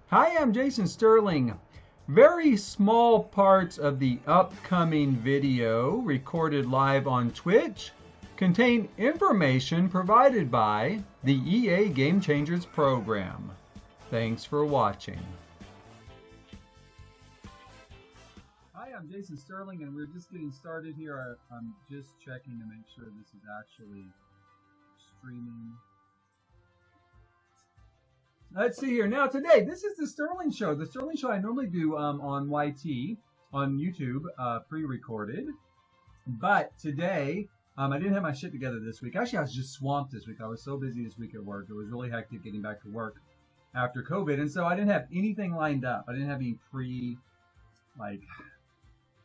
Hi, I'm TonySterling. Very small parts of the upcoming video recorded live on Twitch contain information provided by the EA Game Changers program. Thanks for watching. Hi, I'm TonySterling, and we're just getting started here. I'm just checking to make sure this is actually streaming. Let's see here. Now today, this is the Sterling Show. The Sterling Show I normally do on YT, on YouTube, pre-recorded. But today, I didn't have my shit together this week. Actually, I was just swamped this week. I was so busy this week at work. It was really hectic getting back to work after COVID. And so I didn't have anything lined up. I didn't have any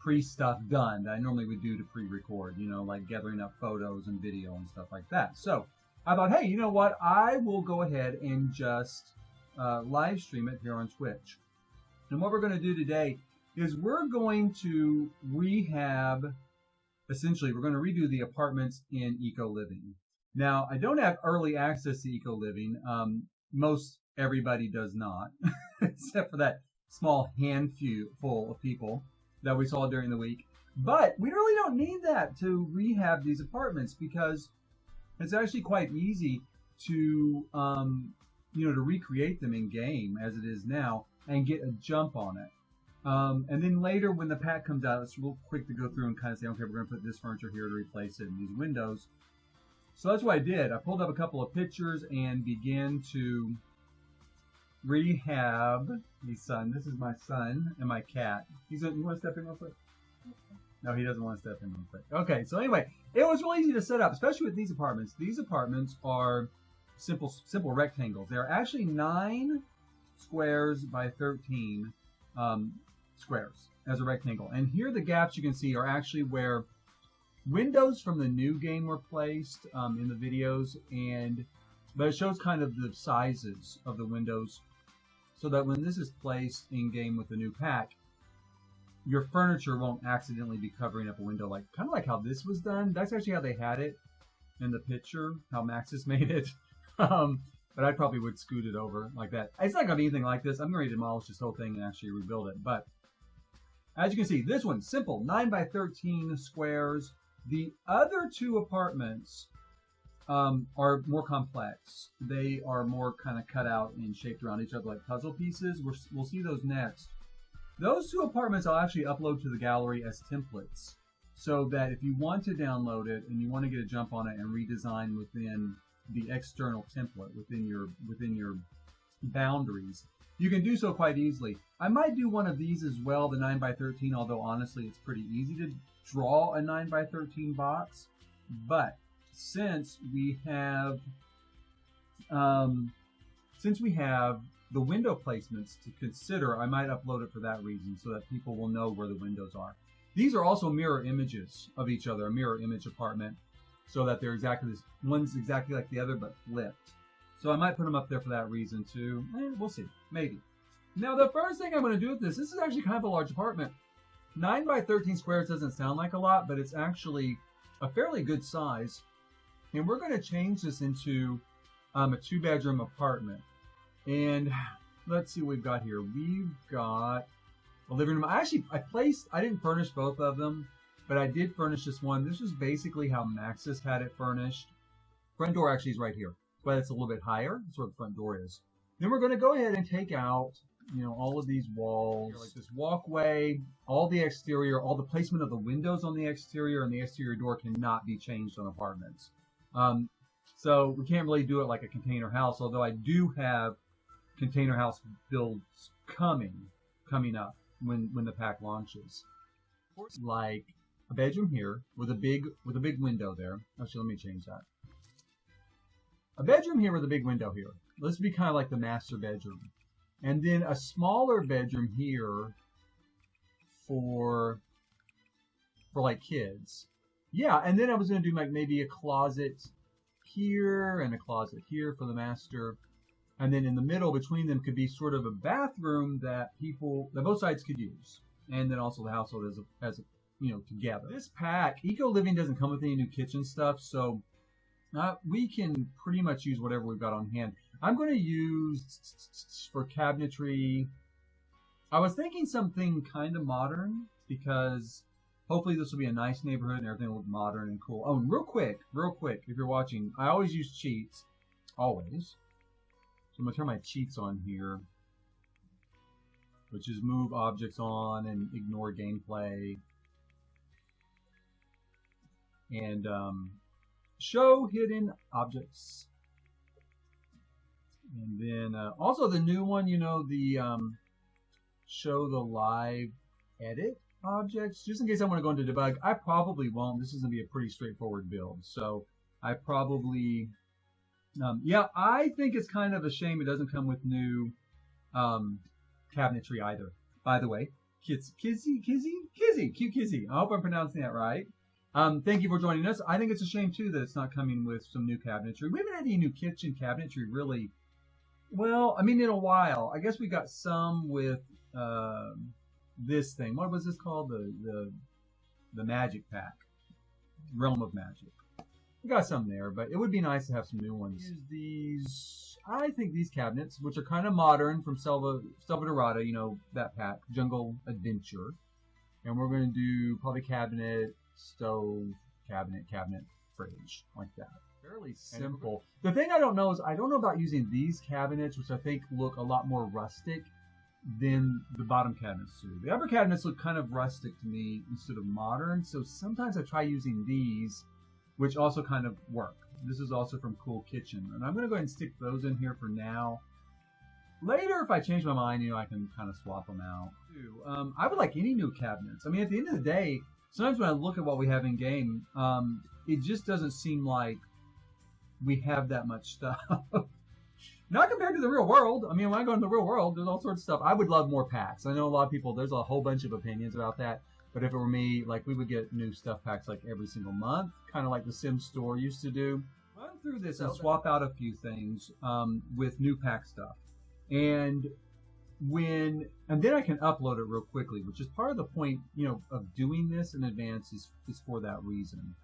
pre-stuff done that I normally would do to pre-record, you know, like gathering up photos and video and stuff like that. So I thought, hey, you know what? I will go ahead and just live stream it here on Twitch. And what we're going to do today is we're going to rehab, essentially, we're going to redo the apartments in Eco Living. Now, I don't have early access to Eco Living. Most everybody does not, except for that small handful of people that we saw during the week. But we really don't need that to rehab these apartments because it's actually quite easy to, to recreate them in game as it is now and get a jump on it. And then later when the pack comes out, it's real quick to go through and kind of say, okay, we're going to put this furniture here to replace it and these windows. So that's what I did. I pulled up a couple of pictures and began to rehab the son. This is my son and my cat. You want to step in real quick? No, he doesn't want to step in real quick. Okay, so anyway, it was really easy to set up, especially with these apartments. These apartments are simple rectangles. They're actually 9 squares by 13 squares as a rectangle. And here the gaps you can see are actually where windows from the new game were placed in the videos, but it shows kind of the sizes of the windows so that when this is placed in game with the new pack, your furniture won't accidentally be covering up a window, kind of like how this was done. That's actually how they had it in the picture, how Maxis made it. But I probably would scoot it over like that. It's not going to be anything like this. I'm going to demolish this whole thing and actually rebuild it. But as you can see, this one's simple, 9 by 13 squares. The other 2 apartments are more complex. They are more kind of cut out and shaped around each other like puzzle pieces. We'll see those next. Those 2 apartments I'll actually upload to the gallery as templates so that if you want to download it and you want to get a jump on it and redesign within the external template, within your boundaries, you can do so quite easily. I might do one of these as well, the 9 by 13, although honestly it's pretty easy to draw a 9 by 13 box. But since we have the window placements to consider, I might upload it for that reason so that people will know where the windows are. These are also mirror images of each other, a mirror image apartment, so that they're exactly this. One's exactly like the other but flipped. So I might put them up there for that reason too. We'll see, maybe. Now the first thing I'm going to do with this is actually kind of a large apartment. 9 by 13 squares doesn't sound like a lot, but it's actually a fairly good size. And we're going to change this into a 2-bedroom apartment. And let's see what we've got here. We've got a living room. I didn't furnish both of them, but I did furnish this one. This is basically how Maxis had it furnished. Front door actually is right here, but it's a little bit higher. That's where the front door is. Then we're going to go ahead and take out, all of these walls, like this walkway, all the exterior, all the placement of the windows on the exterior, and the exterior door cannot be changed on apartments. So we can't really do it like a container house, although I do have container house builds coming up when the pack launches. Like a bedroom here with a big window there. Actually, let me change that. A bedroom here with a big window here. This would be kind of like the master bedroom. And then a smaller bedroom here for like kids. Yeah, and then I was going to do like maybe a closet here and a closet here for the master. And then in the middle between them could be sort of a bathroom that both sides could use. And then also the household as together. This pack, Eco Living doesn't come with any new kitchen stuff, so we can pretty much use whatever we've got on hand. I'm going to use for cabinetry. I was thinking something kind of modern because hopefully this will be a nice neighborhood and everything will look modern and cool. Oh, and real quick, if you're watching, I always use cheats. Always. So I'm going to turn my cheats on here, which is move objects on and ignore gameplay. And show hidden objects. And then also the new one, you know, the show the live edit objects. Just in case I want to go into debug, I probably won't. This is going to be a pretty straightforward build. So I probably, yeah, I think it's kind of a shame it doesn't come with new cabinetry either. By the way, cute Kizzy. I hope I'm pronouncing that right. Thank you for joining us. I think it's a shame too that it's not coming with some new cabinetry. We haven't had any new kitchen cabinetry really. Well, I mean, in a while. I guess we got some with this thing. What was this called? The Magic Pack, Realm of Magic. We got some there, but it would be nice to have some new ones. Use these. I think these cabinets, which are kind of modern, from Selva Dorada. You know that pack, Jungle Adventure. And we're going to do probably cabinet, stove, cabinet, fridge, like that. Fairly simple. The thing I don't know is I don't know about using these cabinets, which I think look a lot more rustic than the bottom cabinets do. The upper cabinets look kind of rustic to me instead of modern, so sometimes I try using these, which also kind of work. This is also from Cool Kitchen, and I'm going to go ahead and stick those in here for now. Later, if I change my mind, you know, I can kind of swap them out. I would like any new cabinets. I mean, at the end of the day, sometimes when I look at what we have in game, it just doesn't seem like we have that much stuff. Not compared to the real world. I mean, when I go into the real world, there's all sorts of stuff. I would love more packs. I know a lot of people, there's a whole bunch of opinions about that. But if it were me, like, we would get new stuff packs like every single month, kind of like the Sims store used to do. Run through this and swap out a few things with new pack stuff. And then I can upload it real quickly, which is part of the point, you know, of doing this in advance is for that reason.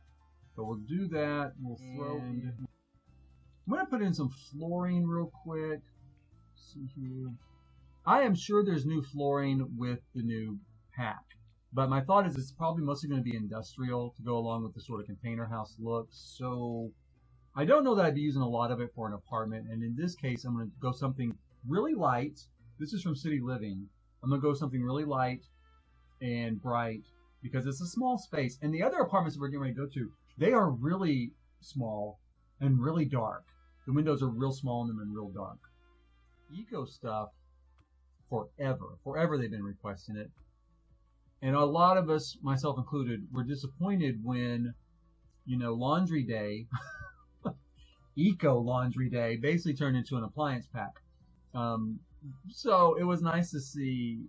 So we'll do that. We'll throw in. I'm going to put in some flooring real quick. Let's see here. I am sure there's new flooring with the new pack, but my thought is it's probably mostly going to be industrial to go along with the sort of container house look. So I don't know that I'd be using a lot of it for an apartment. And in this case, I'm going to go something really light. This is from City Living. I'm going to go something really light and bright because it's a small space. And the other apartments that we're getting ready to go to, they are really small and really dark. The windows are real small in them and real dark. Eco stuff, forever they've been requesting it. And a lot of us, myself included, were disappointed when, you know, Laundry Day, Eco Laundry Day, basically turned into an appliance pack. So it was nice to see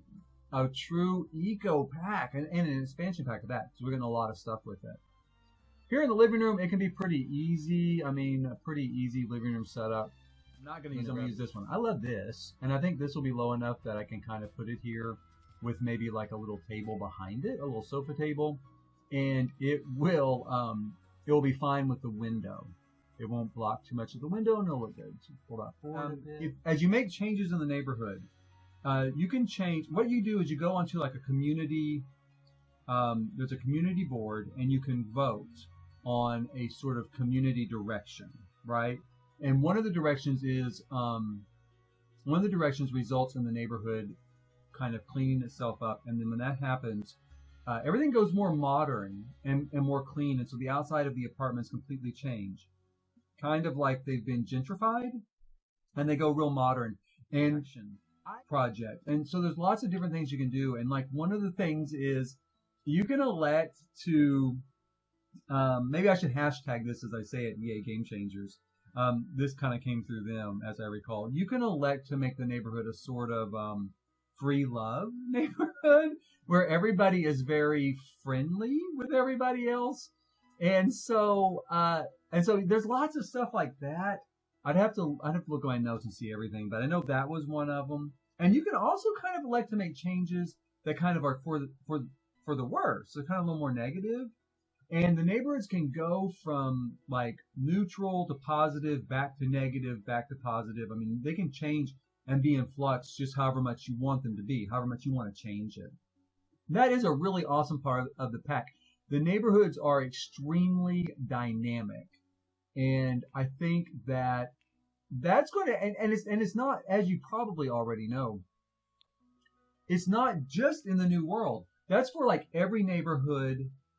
a true eco pack and an expansion pack of that. So we're getting a lot of stuff with it. Here in the living room, it can be pretty easy. I mean, a pretty easy living room setup. I'm not going to use, I'm going to use this one. I love this. And I think this will be low enough that I can kind of put it here with maybe like a little table behind it, a little sofa table. And it will be fine with the window. It won't block too much of the window and it'll look good. So pull that forward a bit. As you make changes in the neighborhood, you can change. What you do is you go onto like a community, there's a community board and you can vote on a sort of community direction, right? And one of the directions is, results in the neighborhood kind of cleaning itself up. And then when that happens, everything goes more modern and more clean. And so the outside of the apartments completely change. Kind of like they've been gentrified and they go real modern and project. And so there's lots of different things you can do. And like one of the things is you can elect to, maybe I should hashtag this as I say it, EA Game Changers. This kind of came through them as I recall. You can elect to make the neighborhood a sort of free love neighborhood where everybody is very friendly with everybody else. And so there's lots of stuff like that. I'd have to look at my notes and see everything, but I know that was one of them. And you can also kind of elect to make changes that kind of are for the worse, so kind of a little more negative. And the neighborhoods can go from like neutral to positive, back to negative, back to positive. I mean, they can change and be in flux just however much you want them to be, however much you want to change it. That is a really awesome part of the pack. The neighborhoods are extremely dynamic. And I think that that's going to, and it's not, as you probably already know, it's not just in the New World. That's for like every neighborhood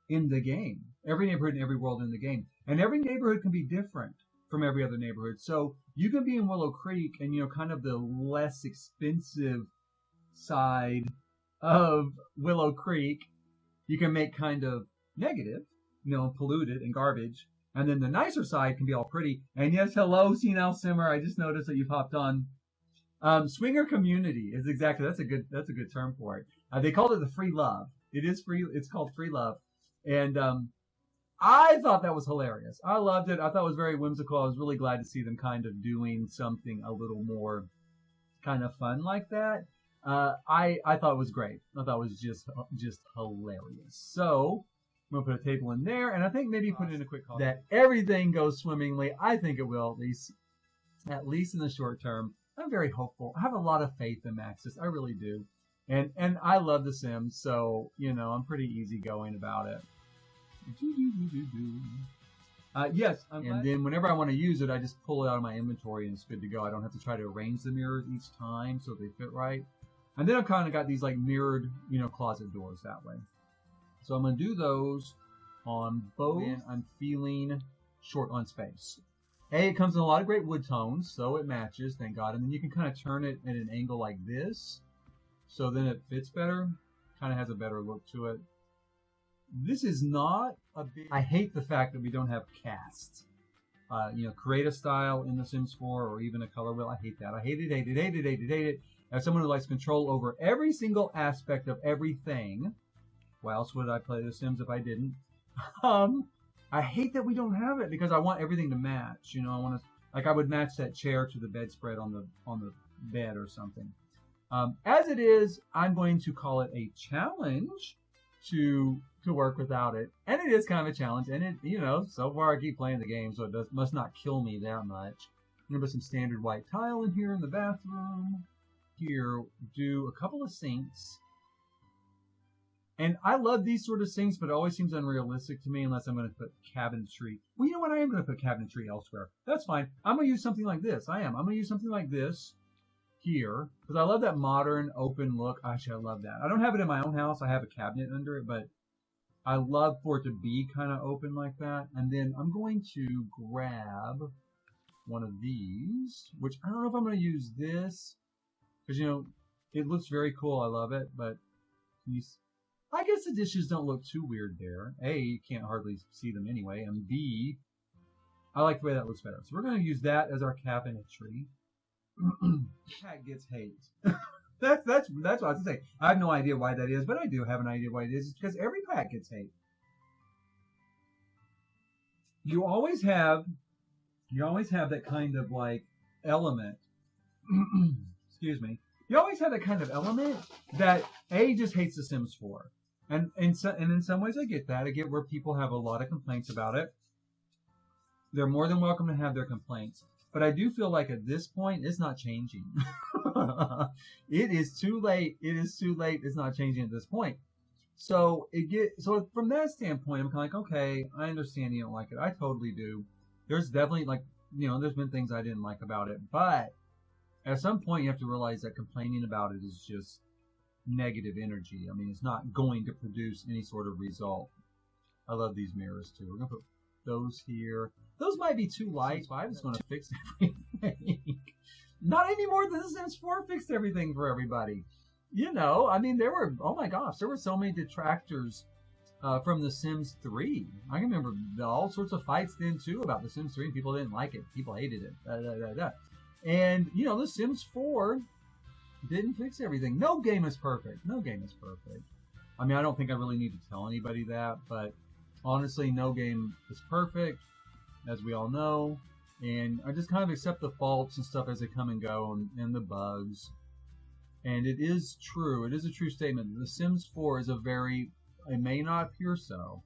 in the game, every neighborhood in every world in the game. And every neighborhood can be different from every other neighborhood. So you can be in Willow Creek and, you know, kind of the less expensive side of Willow Creek. You can make kind of negative, you know, polluted and garbage. And then the nicer side can be all pretty. And yes, hello, Senile Simmer. I just noticed that you've hopped on. Swinger community is exactly, that's a good term for it. They called it the free love. It is free. It's called free love. And I thought that was hilarious. I loved it. I thought it was very whimsical. I was really glad to see them kind of doing something a little more kind of fun like that. I thought it was great. I thought it was just hilarious. So I'm going to put a table in there, and I think maybe put in a quick comment that everything goes swimmingly. I think it will, at least in the short term. I'm very hopeful. I have a lot of faith in Maxis. I really do. And I love The Sims, so, you know, I'm pretty easygoing about it. Yes, and then whenever I want to use it, I just pull it out of my inventory and it's good to go. I don't have to try to arrange the mirrors each time so they fit right. And then I've kind of got these like mirrored, you know, closet doors that way. So I'm going to do those on both. And I'm feeling short on space. It comes in a lot of great wood tones, so it matches, thank God. And then you can kind of turn it at an angle like this, so then it fits better. Kind of has a better look to it. This is not a big... I hate the fact that we don't have casts. You know, creative style in The Sims 4 or even a color wheel. I hate that. I hate it. As someone who likes control over every single aspect of everything, why else would I play The Sims if I didn't? I hate that we don't have it because I want everything to match. You know, I want to, like, I would match that chair to the bedspread on the bed or something. As it is, I'm going to call it a challenge to work without it, and it is kind of a challenge. And it, you know, so far I keep playing the game, so it must not kill me that much. I'm gonna put some standard white tile in here in the bathroom. Here, do a couple of sinks. And I love these sort of sinks, but it always seems unrealistic to me unless I'm going to put cabinetry. Well, you know what? I am going to put cabinetry elsewhere. That's fine. I'm going to use something like this. I'm going to use something like this here because I love that modern open look. Actually, I love that. I don't have it in my own house. I have a cabinet under it, but I love for it to be kind of open like that. And then I'm going to grab one of these, which I don't know if I'm going to use this because, you know, it looks very cool. I love it, but I guess the dishes don't look too weird there. A, you can't hardly see them anyway, and B, I like the way that looks better. So we're going to use that as our cabinetry. Cat gets hate. that's what I was going to say. I have no idea why that is, but I do have an idea why it is. It's because every pack gets hate. You always have that kind of like element. Excuse me. You always have that kind of element that A, just hates The Sims 4. And in some ways I get that. I get where people have a lot of complaints about it. They're more than welcome to have their complaints. But I do feel like at this point, it's not changing. It is too late. It is too late. It's not changing at this point. So so from that standpoint, I'm kind of like, okay, I understand you don't like it. I totally do. There's definitely like, you know, there's been things I didn't like about it. But at some point, you have to realize that complaining about it is just negative energy. I mean, it's not going to produce any sort of result. I love these mirrors too. We're going to put those here. Those might be too light, but I'm just going to fix everything. Not any more than The Sims 4 fixed everything for everybody. You know, I mean, oh my gosh, there were so many detractors from The Sims 3. I can remember all sorts of fights then too about The Sims 3. People didn't like it. People hated it. And, you know, The Sims 4 didn't fix everything. No game is perfect. No game is perfect. I mean, I don't think I really need to tell anybody that, but honestly, no game is perfect, as we all know. And I just kind of accept the faults and stuff as they come and go and the bugs. And it is true. It is a true statement. The Sims 4 is it may not appear so,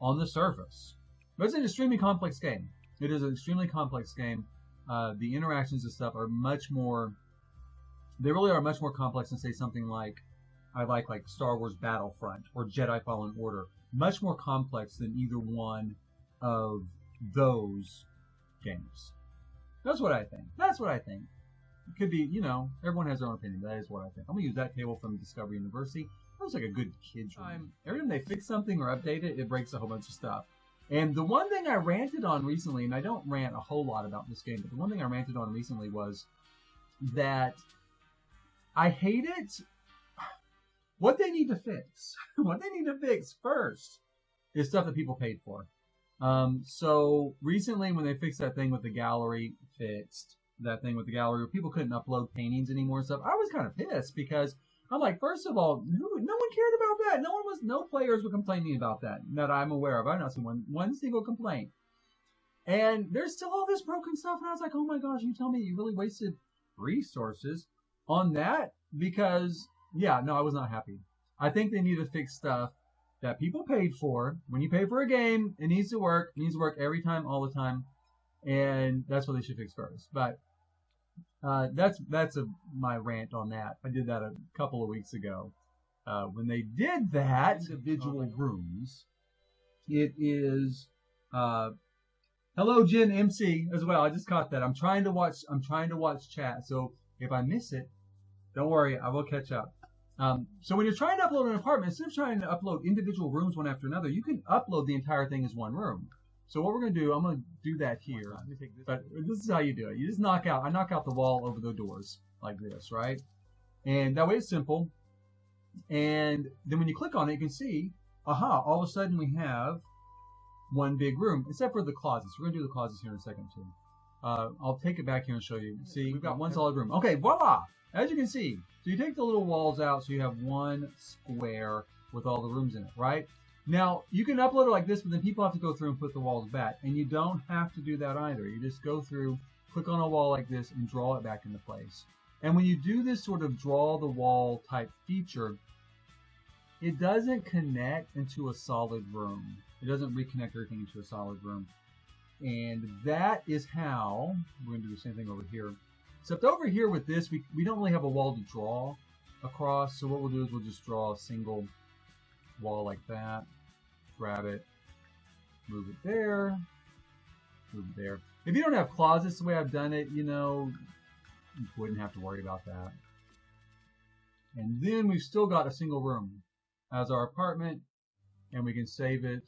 on the surface. But it's an extremely complex game. It is an extremely complex game. The interactions and stuff are much more, they really are much more complex than, say, something like, I like Star Wars Battlefront or Jedi Fallen Order. Much more complex than either one of those games. That's what I think. That's what I think. It could be, everyone has their own opinion. That is what I think. I'm going to use that table from Discovery University. That was like a good kid's room. Every time they fix something or update it, it breaks a whole bunch of stuff. And the one thing I ranted on recently, and I don't rant a whole lot about this game, but the one thing I ranted on recently was that I hate it. What they need to fix, first is stuff that people paid for. So recently when they fixed that thing with the gallery, where people couldn't upload paintings anymore and stuff, I was kind of pissed because I'm like, first of all, no one cared about that. No players were complaining about that I'm aware of. I've not seen one single complaint. And there's still all this broken stuff, and I was like, oh my gosh, you tell me you really wasted resources on that? Because, I was not happy. I think they need to fix stuff that people paid for. When you pay for a game, it needs to work. It needs to work every time, all the time. And that's what they should fix first. But that's my rant on that. I did that a couple of weeks ago. When they did that, individual rooms, it is hello Jen MC as well. I just caught that. I'm trying to watch chat. So if I miss it, don't worry, I will catch up. So when you're trying to upload an apartment, instead of trying to upload individual rooms one after another, you can upload the entire thing as one room. So what we're going to do, I'm going to do that here. But this is how you do it. You just knock out the wall over the doors like this, right? And that way it's simple. And then when you click on it, you can see, all of a sudden we have one big room, except for the closets. We're going to do the closets here in a second too. I'll take it back here and show you. See, we've got one solid room. Okay, voila! As you can see, so you take the little walls out, so you have one square with all the rooms in it, right? Now, you can upload it like this, but then people have to go through and put the walls back. And you don't have to do that either. You just go through, click on a wall like this, and draw it back into place. And when you do this sort of draw the wall type feature, it doesn't connect into a solid room. It doesn't reconnect everything into a solid room. And that is how, we're going to do the same thing over here. Except over here with this, we don't really have a wall to draw across. So what we'll do is we'll just draw a single wall like that. Grab it, move it there, move it there. If you don't have closets the way I've done it, you wouldn't have to worry about that. And then we've still got a single room as our apartment, and we can save it.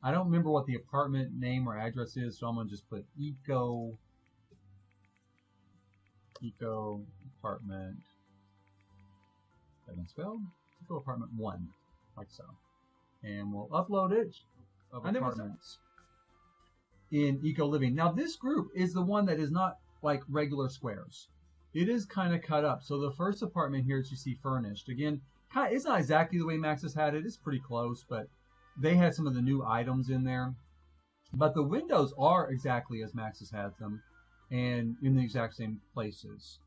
I don't remember what the apartment name or address is, so I'm going to just put Eco Apartment. That been spelled? Eco Apartment 1, like so. And we'll upload it of apartments in Eco Living. Now this group is the one that is not like regular squares. It is kind of cut up. So the first apartment here that you see furnished, again, it's not exactly the way Maxis had it. It's pretty close, but they had some of the new items in there. But the windows are exactly as Maxis had them and in the exact same places.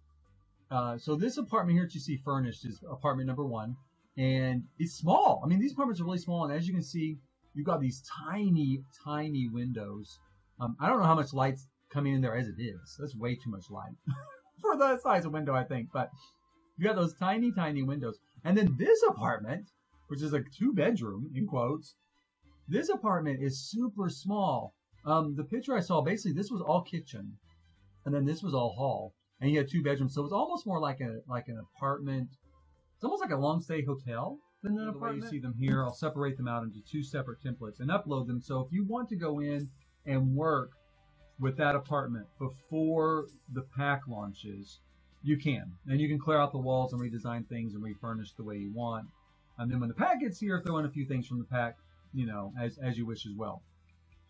So this apartment here that you see furnished is apartment number 1. And it's small. I mean, these apartments are really small. And as you can see, you've got these tiny, tiny windows. I don't know how much light's coming in there as it is. That's way too much light for that size of window, I think. But you got those tiny, tiny windows. And then this apartment, which is a 2-bedroom, in quotes, this apartment is super small. The picture I saw, basically, this was all kitchen. And then this was all hall. And you had 2 bedrooms. So it was almost more like an apartment. It's almost like a long stay hotel than an apartment. The way you see them here, I'll separate them out into 2 separate templates and upload them. So if you want to go in and work with that apartment before the pack launches, you can. And you can clear out the walls and redesign things and refurnish the way you want. And then when the pack gets here, throw in a few things from the pack, as you wish as well.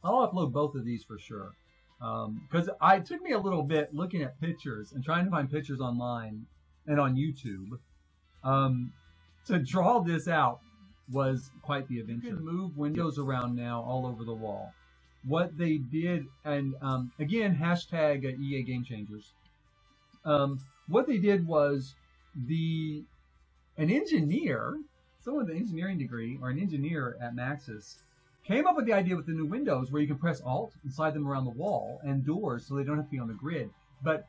I'll upload both of these for sure. Because it took me a little bit looking at pictures and trying to find pictures online and on YouTube. To draw this out was quite the adventure. You can move windows around now all over the wall. What they did, and again, hashtag EA Game Changers. What they did was an engineer someone with an engineering degree or an engineer at Maxis came up with the idea with the new windows where you can press Alt and slide them around the wall and doors so they don't have to be on the grid. But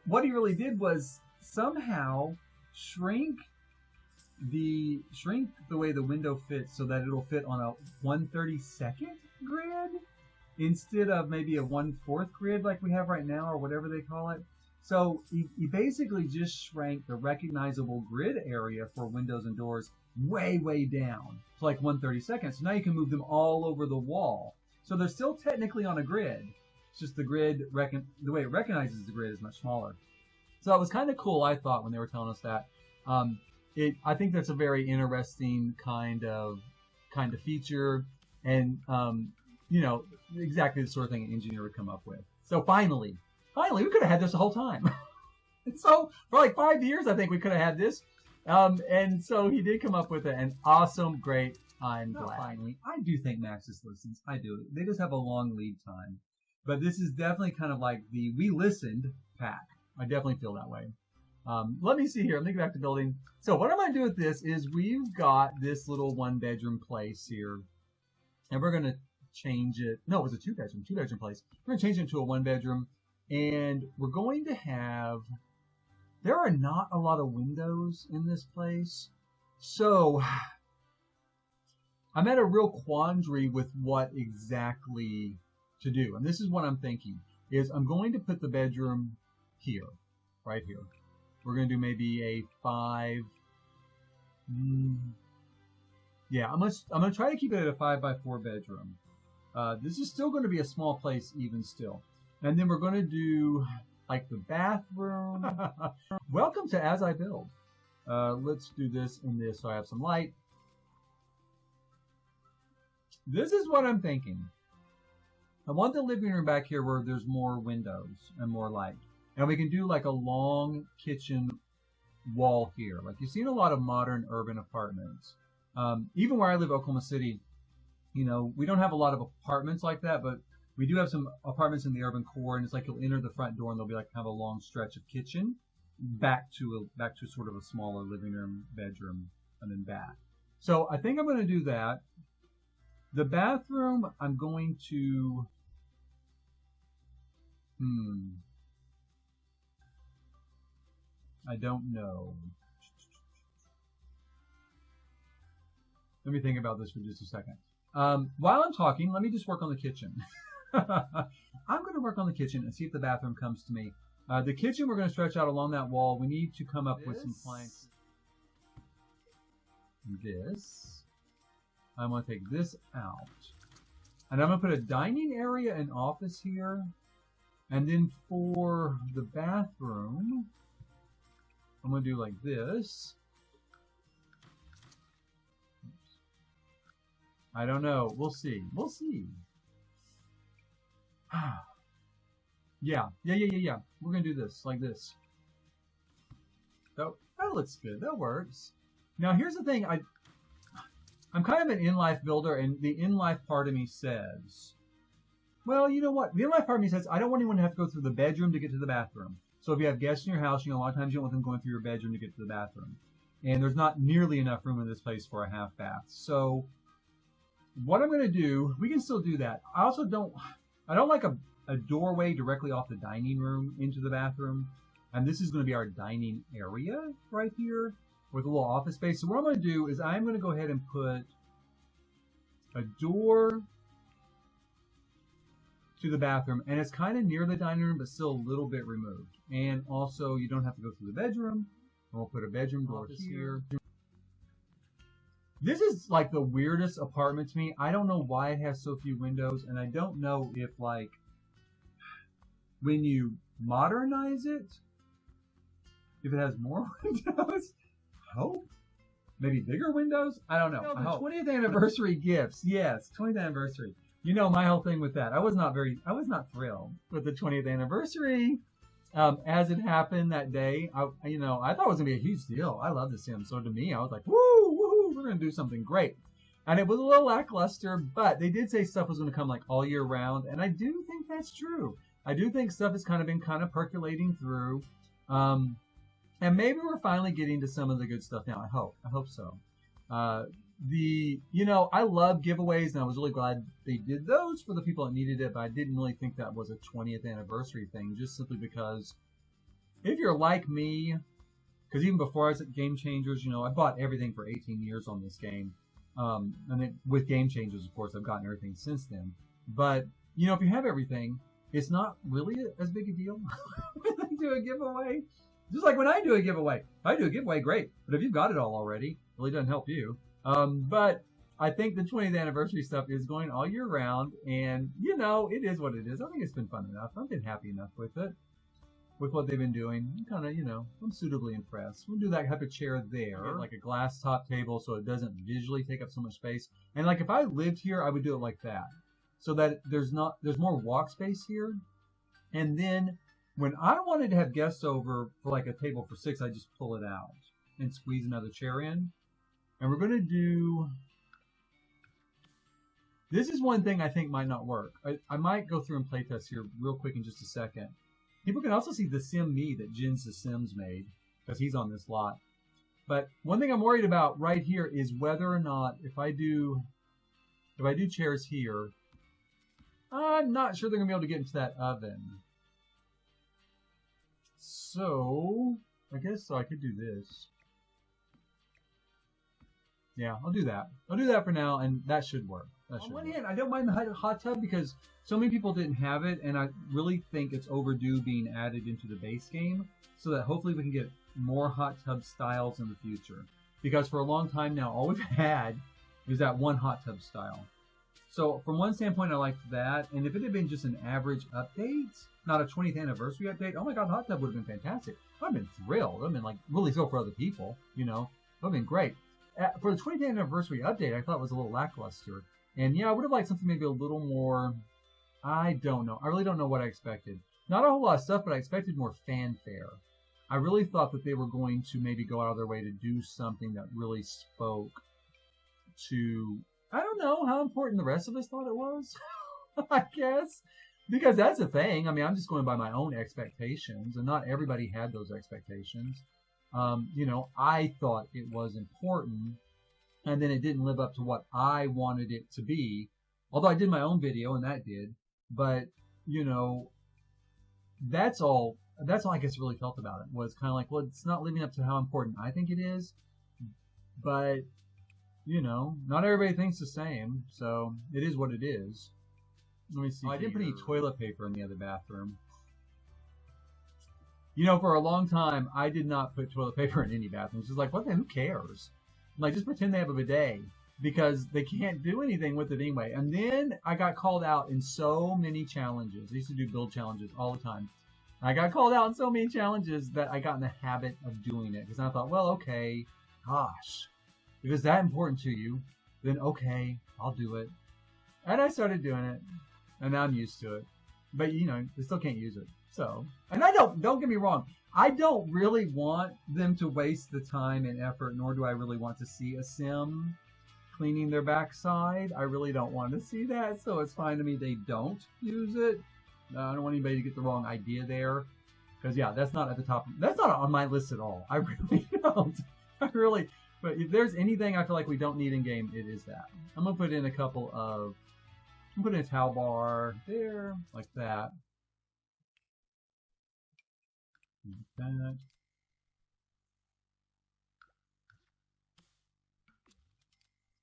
what he really did was somehow shrink the way the window fits so that it'll fit on a 1/32nd grid instead of maybe a 1/4 grid like we have right now or whatever they call it. So he basically just shrank the recognizable grid area for windows and doors way down to like 1/32. So now you can move them all over the wall. So they're still technically on a grid. It's just the grid, the way it recognizes the grid is much smaller. So it was kind of cool, I thought, when they were telling us that. I think that's a very interesting kind of feature, and you know, exactly the sort of thing an engineer would come up with. So finally, we could have had this the whole time. And so for like 5 years, I think we could have had this. And so he did come up with an awesome, great. I'm glad. Finally, I do think Maxis listens. I do. They just have a long lead time, but this is definitely kind of like the we listened pack. I definitely feel that way. Let me see here. Let me go back to building. So what I'm going to do with this is we've got this little 1-bedroom place here, and we're going to change it. No, it was a 2-bedroom place. We're going to change it into a 1-bedroom, and we're going to have. There are not a lot of windows in this place, so I'm at a real quandary with what exactly to do. And this is what I'm thinking, is I'm going to put the bedroom here, right here. We're going to do maybe a 5. Yeah, I'm gonna try to keep it at a 5x4 bedroom. This is still going to be a small place even still. And then we're going to do like the bathroom. Welcome to As I Build. Let's do this and this so I have some light. This is what I'm thinking. I want the living room back here where there's more windows and more light. And we can do like a long kitchen wall here. Like you've seen a lot of modern urban apartments. Even where I live, Oklahoma City, you know, we don't have a lot of apartments like that, but we do have some apartments in the urban core, and it's like you'll enter the front door and there'll be like kind of a long stretch of kitchen back to sort of a smaller living room, bedroom, and then bath. So I think I'm going to do that. The bathroom, I'm going to I don't know. Let me think about this for just a second. While I'm talking, let me just work on the kitchen. I'm going to work on the kitchen and see if the bathroom comes to me. The kitchen, we're going to stretch out along that wall. We need to come up with some planks. This. I'm going to take this out. And I'm going to put a dining area and office here. And then for the bathroom, I'm going to do like this. Oops. I don't know. We'll see. We'll see. Yeah. We're going to do this like this. That looks good. That works. Now, here's the thing. I'm kind of an in-life builder, and the in-life part of me says, well, you know what? The in-life part of me says, I don't want anyone to have to go through the bedroom to get to the bathroom. So if you have guests in your house, you know, a lot of times you don't want them going through your bedroom to get to the bathroom. And there's not nearly enough room in this place for a half bath. So what I'm going to do, we can still do that. I don't like a doorway directly off the dining room into the bathroom. And this is going to be our dining area right here with a little office space. So what I'm going to do is I'm going to go ahead and put a door to the bathroom, and it's kind of near the dining room, but still a little bit removed. And also, you don't have to go through the bedroom. And we'll put a bedroom door here. This is like the weirdest apartment to me. I don't know why it has so few windows, and I don't know if like when you modernize it, if it has more windows. Hope maybe bigger windows. I don't know. No, 20th anniversary gifts. Yes, 20th anniversary. You know my whole thing with that. I was not thrilled with the 20th anniversary as it happened that day. I thought it was gonna be a huge deal. I love The Sims, so to me, I was like, woo, woohoo, we're gonna do something great. And it was a little lackluster, but they did say stuff was gonna come like all year round, and I do think that's true. I do think stuff has been percolating through. And maybe we're finally getting to some of the good stuff now. I hope so. I love giveaways, and I was really glad they did those for the people that needed it, but I didn't really think that was a 20th anniversary thing, just simply because if you're like me, because even before I was at Game Changers, I bought everything for 18 years on this game. And then with Game Changers, of course, I've gotten everything since then. But, if you have everything, it's not really as big a deal when I do a giveaway. Just like when I do a giveaway. If I do a giveaway, great. But if you've got it all already, it really doesn't help you. But I think the 20th anniversary stuff is going all year round. And, it is what it is. I think it's been fun enough. I've been happy enough with it. With what they've been doing, kind of, I'm suitably impressed. We'll do that type of chair there, like a glass top table, so it doesn't visually take up so much space. And like if I lived here, I would do it like that, so that there's more walk space here. And then when I wanted to have guests over for like a table for 6, I just pull it out and squeeze another chair in. And we're gonna do. This is one thing I think might not work. I might go through and playtest here real quick in just a second. People can also see the Sim Me that Jins the Sims made, because he's on this lot. But one thing I'm worried about right here is whether or not if I do chairs here, I'm not sure they're gonna be able to get into that oven. So I guess I could do this. Yeah, I'll do that. I'll do that for now, and that should work. On one hand, I don't mind the hot tub because so many people didn't have it, and I really think it's overdue being added into the base game, so that hopefully we can get more hot tub styles in the future. Because for a long time now, all we've had is that one hot tub style. So from one standpoint, I liked that, and if it had been just an average update, not a 20th anniversary update, oh my god, hot tub would have been fantastic. I've been thrilled. I've been like really thrilled for other people, It would have been great. For the 20th anniversary update, I thought it was a little lackluster. And yeah, I would have liked something maybe a little more, I don't know. I really don't know what I expected. Not a whole lot of stuff, but I expected more fanfare. I really thought that they were going to maybe go out of their way to do something that really spoke to, I don't know how important the rest of us thought it was, I guess. Because that's the thing. I mean, I'm just going by my own expectations, and not everybody had those expectations. I thought it was important, and then it didn't live up to what I wanted it to be. Although I did my own video, and that did. But, that's all I guess really felt about it. Was kind of like, well, it's not living up to how important I think it is. But, not everybody thinks the same. So, it is what it is. Let me see. I didn't put any toilet paper in the other bathroom. For a long time, I did not put toilet paper in any bathroom. It's just like, who cares? Like, just pretend they have a bidet, because they can't do anything with it anyway. And then I got called out in so many challenges. I used to do build challenges all the time. I got called out in so many challenges that I got in the habit of doing it, because I thought, well, okay, gosh, if it's that important to you, then okay, I'll do it. And I started doing it, and now I'm used to it. But, I still can't use it. So, and don't get me wrong, I don't really want them to waste the time and effort, nor do I really want to see a sim cleaning their backside. I really don't want to see that, so it's fine to me they don't use it. I don't want anybody to get the wrong idea there, because yeah, that's not at the top. That's not on my list at all. I really don't. But if there's anything I feel like we don't need in game, it is that. I'm gonna put in a couple of. I'm putting a towel bar there, like that. Like that.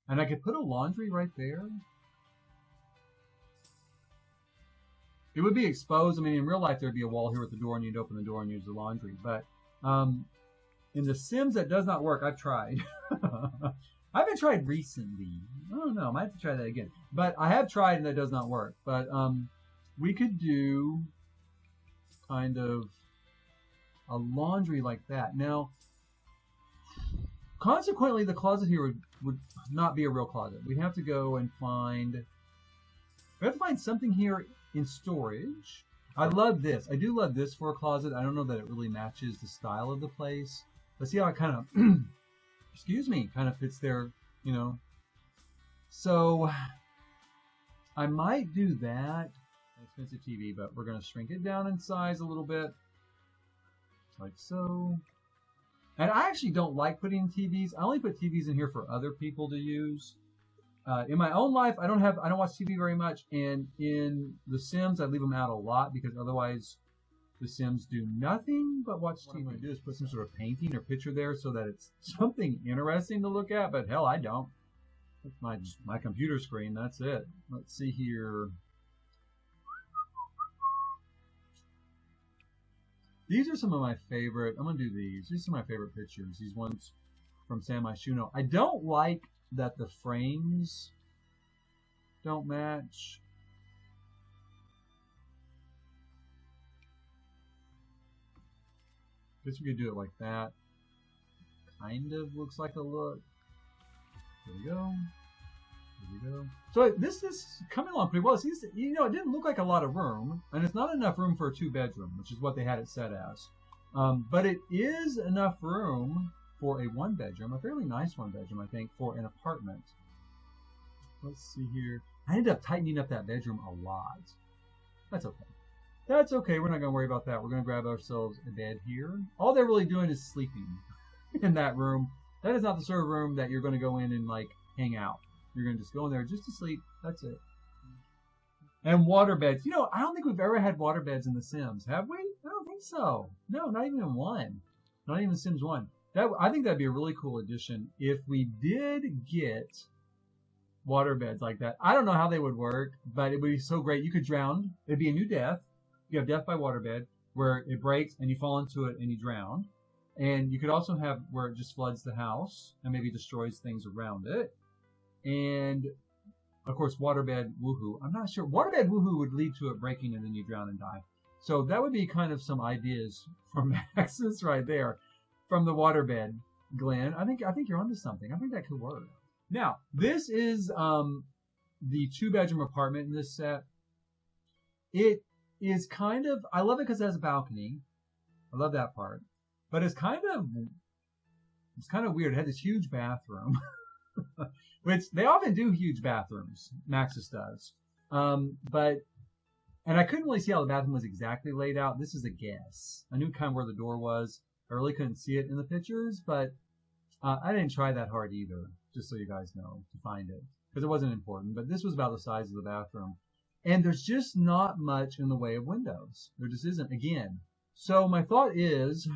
And I could put a laundry right there. It would be exposed. I mean, in real life, there'd be a wall here at the door, and you'd open the door and use the laundry. But in The Sims, that does not work. I've tried. I haven't tried recently. I don't know. I might have to try that again. But I have tried, and that does not work. But we could do kind of a laundry like that. Now, consequently, the closet here would not be a real closet. We'd have to go and find... We have to find something here in storage. I love this. I do love this for a closet. I don't know that it really matches the style of the place. But see how it kind of... excuse me, kind of fits there, So, I might do that. Expensive TV, but we're going to shrink it down in size a little bit. Like so. And I actually don't like putting TVs. I only put TVs in here for other people to use. In my own life, I don't watch TV very much, and in The Sims, I leave them out a lot because otherwise, The Sims do nothing but watch TV. What I'm going to do is put some sort of painting or picture there so that it's something interesting to look at. But hell, I don't. It's my computer screen. That's it. Let's see here. These are some of my favorite. I'm going to do these. These are my favorite pictures. These ones from San Myshuno. I don't like that the frames don't match. Guess we could do it like that. Kind of looks like a look. There we go. There we go. So this is coming along pretty well. See, you know, it didn't look like a lot of room, and it's not enough room for a 2-bedroom, which is what they had it set as. But it is enough room for a 1-bedroom, a fairly nice 1-bedroom, I think, for an apartment. Let's see here. I ended up tightening up that bedroom a lot. That's okay. That's okay. We're not going to worry about that. We're going to grab ourselves a bed here. All they're really doing is sleeping in that room. That is not the sort of room that you're going to go in and, like, hang out. You're going to just go in there just to sleep. That's it. And water beds. You know, I don't think we've ever had water beds in The Sims. Have we? I don't think so. No, not even in 1. Not even Sims 1. I think that'd be a really cool addition if we did get water beds like that. I don't know how they would work, but it would be so great. You could drown. It'd be a new death. You have death by waterbed, where it breaks and you fall into it and you drown. And you could also have where it just floods the house and maybe destroys things around it. And, of course, waterbed woohoo. I'm not sure. Waterbed woohoo would lead to it breaking and then you drown and die. So that would be kind of some ideas from Maxis right there from the waterbed, Glenn. I think you're onto something. I think that could work. Now, this is the 2-bedroom apartment in this set. It is kind of, I love it because it has a balcony. I love that part. But it's kind of weird. It had this huge bathroom, which they often do huge bathrooms. Maxis does. And I couldn't really see how the bathroom was exactly laid out. This is a guess. I knew kind of where the door was. I really couldn't see it in the pictures, but I didn't try that hard either, just so you guys know, to find it. Because it wasn't important. But this was about the size of the bathroom. And there's just not much in the way of windows. There just isn't, again. So my thought is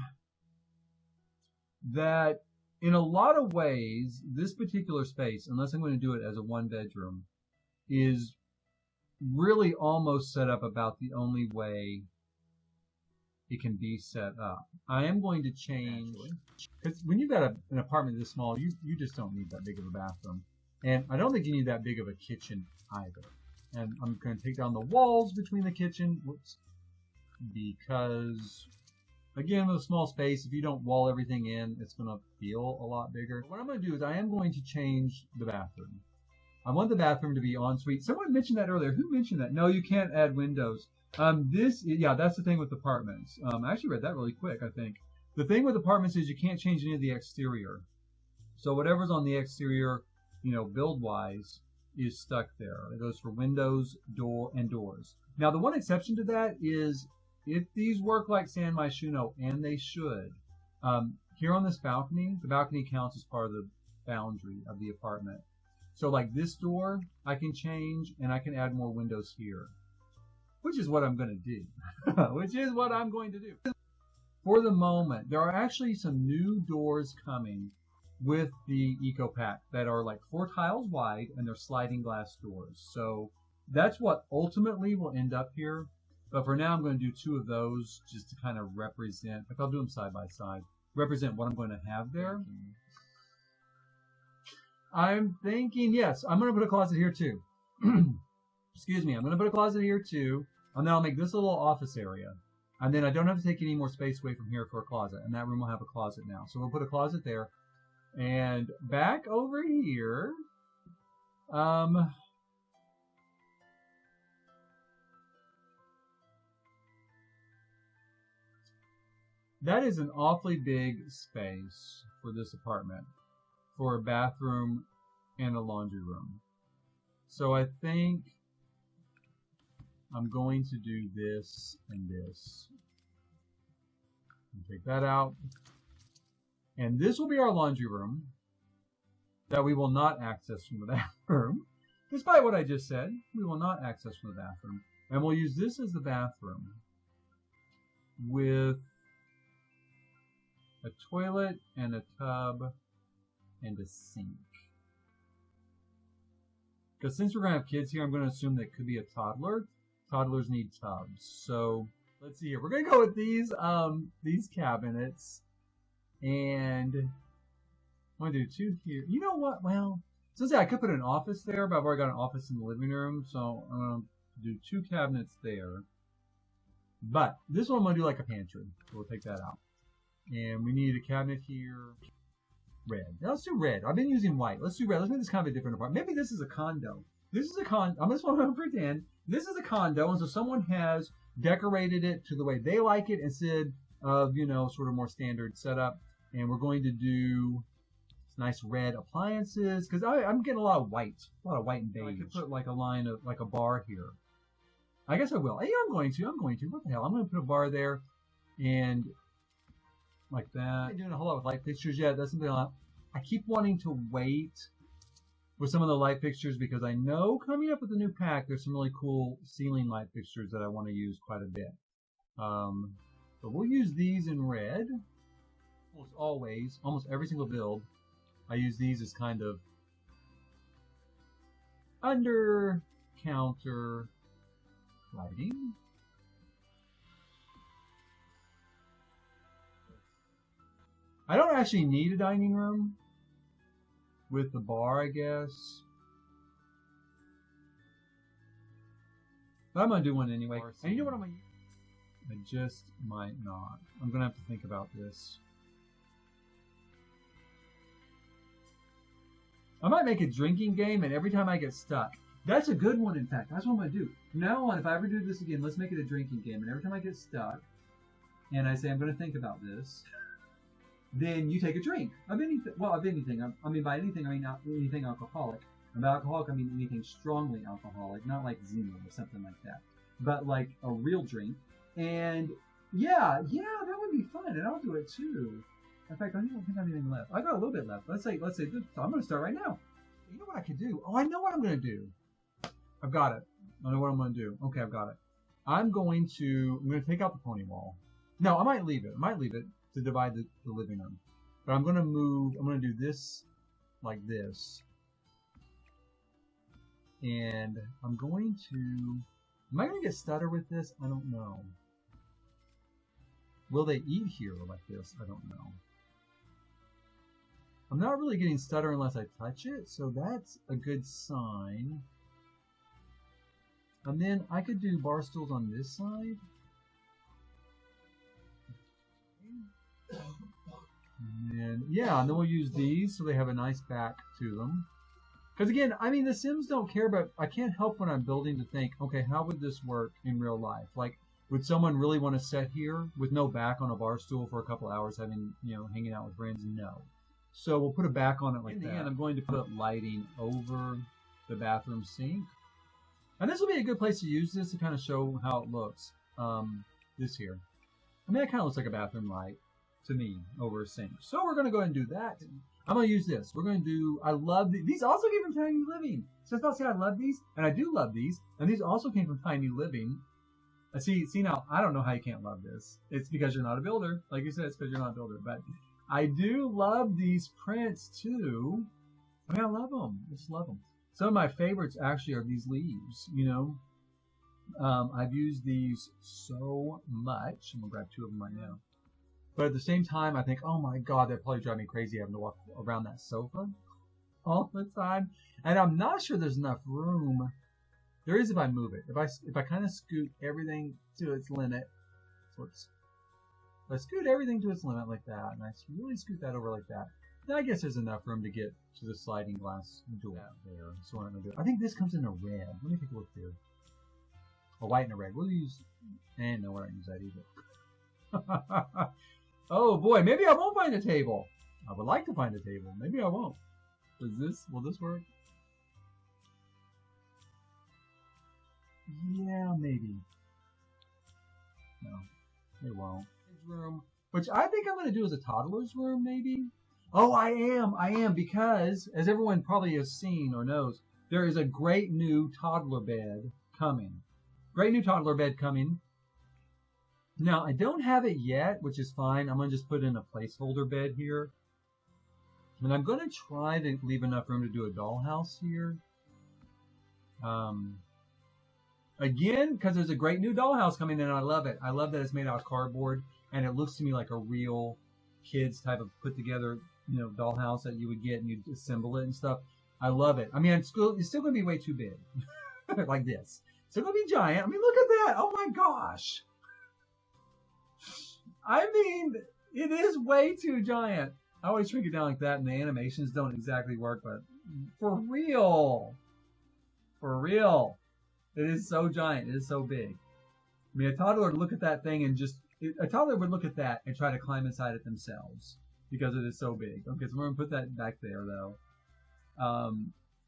that in a lot of ways, this particular space, unless I'm going to do it as a 1-bedroom, is really almost set up about the only way it can be set up. I am going to change, because when you've got an apartment this small, you just don't need that big of a bathroom. And I don't think you need that big of a kitchen either. And I'm going to take down the walls between the kitchen, because, again, with a small space, if you don't wall everything in, it's going to feel a lot bigger. What I'm going to do is I am going to change the bathroom. I want the bathroom to be ensuite. Someone mentioned that earlier. Who mentioned that? No, you can't add windows. Yeah, that's the thing with apartments. I actually read that really quick, I think. The thing with apartments is you can't change any of the exterior. So whatever's on the exterior, you know, build-wise, is stuck there. It goes for windows, doors. Now, the one exception to that is if these work like San Myshuno, and they should, here on this balcony, the balcony counts as part of the boundary of the apartment. So like this door, I can change, and I can add more windows here, which is what I'm going to do. Which is what I'm going to do. For the moment, there are actually some new doors coming with the Eco Pack that are like 4 tiles wide, and they're sliding glass doors. So that's what ultimately will end up here. But for now, I'm going to do 2 of those just to kind of represent, like I'll do them side by side, represent what I'm going to have there. I'm thinking, yes, I'm going to put a closet here too. Excuse me, I'm going to put a closet here too. And then I'll make this a little office area. And then I don't have to take any more space away from here for a closet. And that room will have a closet now. So we'll put a closet there. And back over here, that is an awfully big space for this apartment, for a bathroom and a laundry room. So I think I'm going to do this and this. And take that out. And this will be our laundry room that we will not access from the bathroom. Despite what I just said, we will not access from the bathroom. And we'll use this as the bathroom with a toilet and a tub and a sink. Because since we're going to have kids here, I'm going to assume that could be a toddler. Toddlers need tubs. So let's see here. We're going to go with these cabinets. And I'm going to do two here. You know what? Well, so I could put an office there, but I've already got an office in the living room. So I'm going to do two cabinets there. But this one I'm going to do like a pantry. So we'll take that out. And we need a cabinet here. Red. Now let's do red. I've been using white. Let's do red. Let's make this kind of a different apartment. Maybe this is a condo. This is a condo. I'm just going to pretend this is a condo, and so someone has decorated it to the way they like it instead of, you know, sort of more standard setup. And we're going to do nice red appliances because I'm getting a lot of white and beige. I could put like a line of like a bar here. I guess I will. Yeah, I'm going to. What the hell? I'm going to put a bar there, and like that. I'm not doing a whole lot with light fixtures yet. That's something I keep wanting to wait with some of the light fixtures because I know coming up with the new pack, there's some really cool ceiling light fixtures that I want to use quite a bit. But we'll use these in red. Almost always, almost every single build, I use these as kind of under counter lighting. I don't actually need a dining room with the bar, I guess. But I'm going to do one anyway. And you know what I'm going to use? I just might not. I'm going to have to think about this. I might make a drinking game, and every time I get stuck. That's a good one, in fact. That's what I'm going to do. From now on, if I ever do this again, let's make it a drinking game. And every time I get stuck, and I say I'm going to think about this, then you take a drink of anything. Well, of anything. I mean, by anything, I mean not anything alcoholic. And by alcoholic, I mean anything strongly alcoholic, not like Zima or something like that, but like a real drink. And yeah, that would be fun, and I'll do it too. In fact, I don't think I have anything left. I got a little bit left. Let's say this. So I'm going to start right now. You know what I could do? Oh, I know what I'm going to do. I've got it. I know what I'm going to do. Okay, I've got it. I'm going to take out the pony wall. No, I might leave it. To divide the living room. But I'm going to do this like this. And am I going to get stutter with this? I don't know. Will they eat here like this? I don't know. I'm not really getting stutter unless I touch it, so that's a good sign. And then I could do bar stools on this side. And then we'll use these so they have a nice back to them. Because again, I mean, the Sims don't care about, I can't help when I'm building to think, okay, how would this work in real life? Like, would someone really want to sit here with no back on a bar stool for a couple hours hanging out with friends? No. So we'll put a back on it like that. And I'm going to put lighting over the bathroom sink. And this will be a good place to use this to kind of show how it looks. This here. I mean, it kind of looks like a bathroom light to me over a sink. So we're going to go ahead and do that. I'm going to use this. We're going to do, I love these also came from Tiny Living. So I thought, see, I love these, and I do love these, and these also came from Tiny Living. See now, I don't know how you can't love this. It's because you're not a builder. Like you said, it's because you're not a builder. But I do love these prints too. I mean, I love them. I just love them. Some of my favorites actually are these leaves, you know. I've used these so much. I'm going to grab two of them right now. But at the same time, I think, oh my God, that probably drive me crazy having to walk around that sofa all the time. And I'm not sure there's enough room. There is if I move it. If I kind of scoot everything to its limit. So if I scoot everything to its limit like that, and I really scoot that over like that, then I guess there's enough room to get to the sliding glass door there. So what I'm going to do. I think this comes in a red. Let me take a look here. A white and a red. We'll use, and no, we're not use that either. Oh boy, maybe I won't find a table. I would like to find a table. Maybe I won't. Will this work? Yeah, maybe. No, it won't. Room. which I think I'm going to do as a toddler's room, maybe. Oh, I am, because as everyone probably has seen or knows, there is a great new toddler bed coming. Great new toddler bed coming. Now, I don't have it yet, which is fine. I'm going to just put in a placeholder bed here. And I'm going to try to leave enough room to do a dollhouse here. Again, because there's a great new dollhouse coming in, and I love it. I love that it's made out of cardboard, and it looks to me like a real kids type of put together, dollhouse that you would get and you'd assemble it and stuff. I love it. I mean, it's still going to be way too big, like this. It's still going to be giant. I mean, look at that. Oh my gosh. I mean, it is way too giant. I always shrink it down like that, and the animations don't exactly work, but for real, it is so giant. It is so big. I mean, a toddler would look at that thing and a toddler would look at that and try to climb inside it themselves because it is so big. Okay, so we're going to put that back there, though.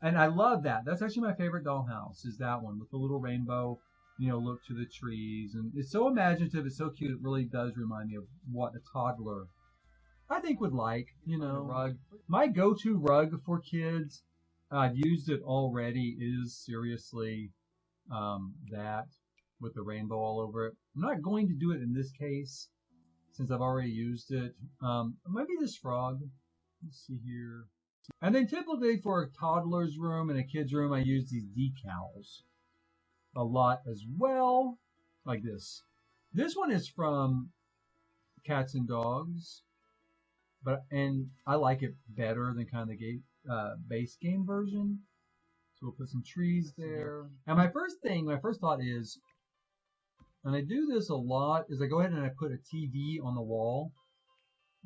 And I love that. That's actually my favorite dollhouse, is that one with the little rainbow, look to the trees. And it's so imaginative. It's so cute. It really does remind me of what a toddler, I think, would like. Rug. My go-to rug for kids, I've used it already, is seriously that with the rainbow all over it. I'm not going to do it in this case since I've already used it. Maybe this frog. Let's see here. And then typically for a toddler's room and a kid's room, I use these decals a lot as well, like this. This one is from Cats and Dogs, and I like it better than kind of the base game version. So we'll put some trees there. And my first thought is, and I do this a lot, is I go ahead and I put a TV on the wall,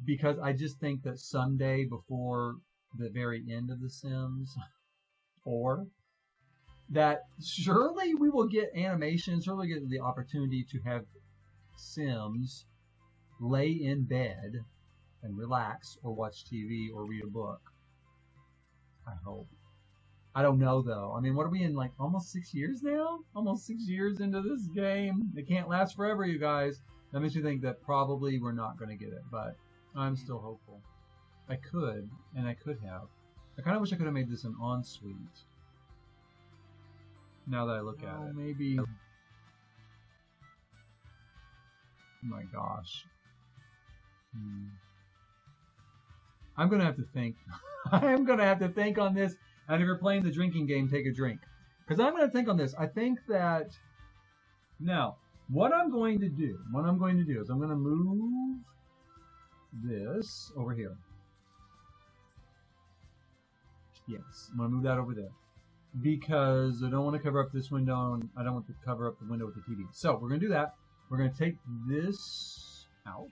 because I just think that someday before the very end of The Sims 4, that surely we will get animation, surely get the opportunity to have Sims lay in bed and relax or watch TV or read a book. I hope. I don't know, though. I mean, what are we in, like, almost 6 years now? Almost 6 years into this game. It can't last forever, you guys. That makes me think that probably we're not going to get it, but I'm still hopeful. I could, and I could have. I kind of wish I could have made this an ensuite. Now that I look at it. Maybe. Oh my gosh. I'm going to have to think. I'm going to have to think on this. And if you're playing the drinking game, take a drink. Because I'm going to think on this. I think that... Now, what I'm going to do is I'm going to move this over here. Yes, I'm going to move that over there. Because I don't want to cover up this window, and I don't want to cover up the window with the TV. So we're going to do that. We're going to take this out.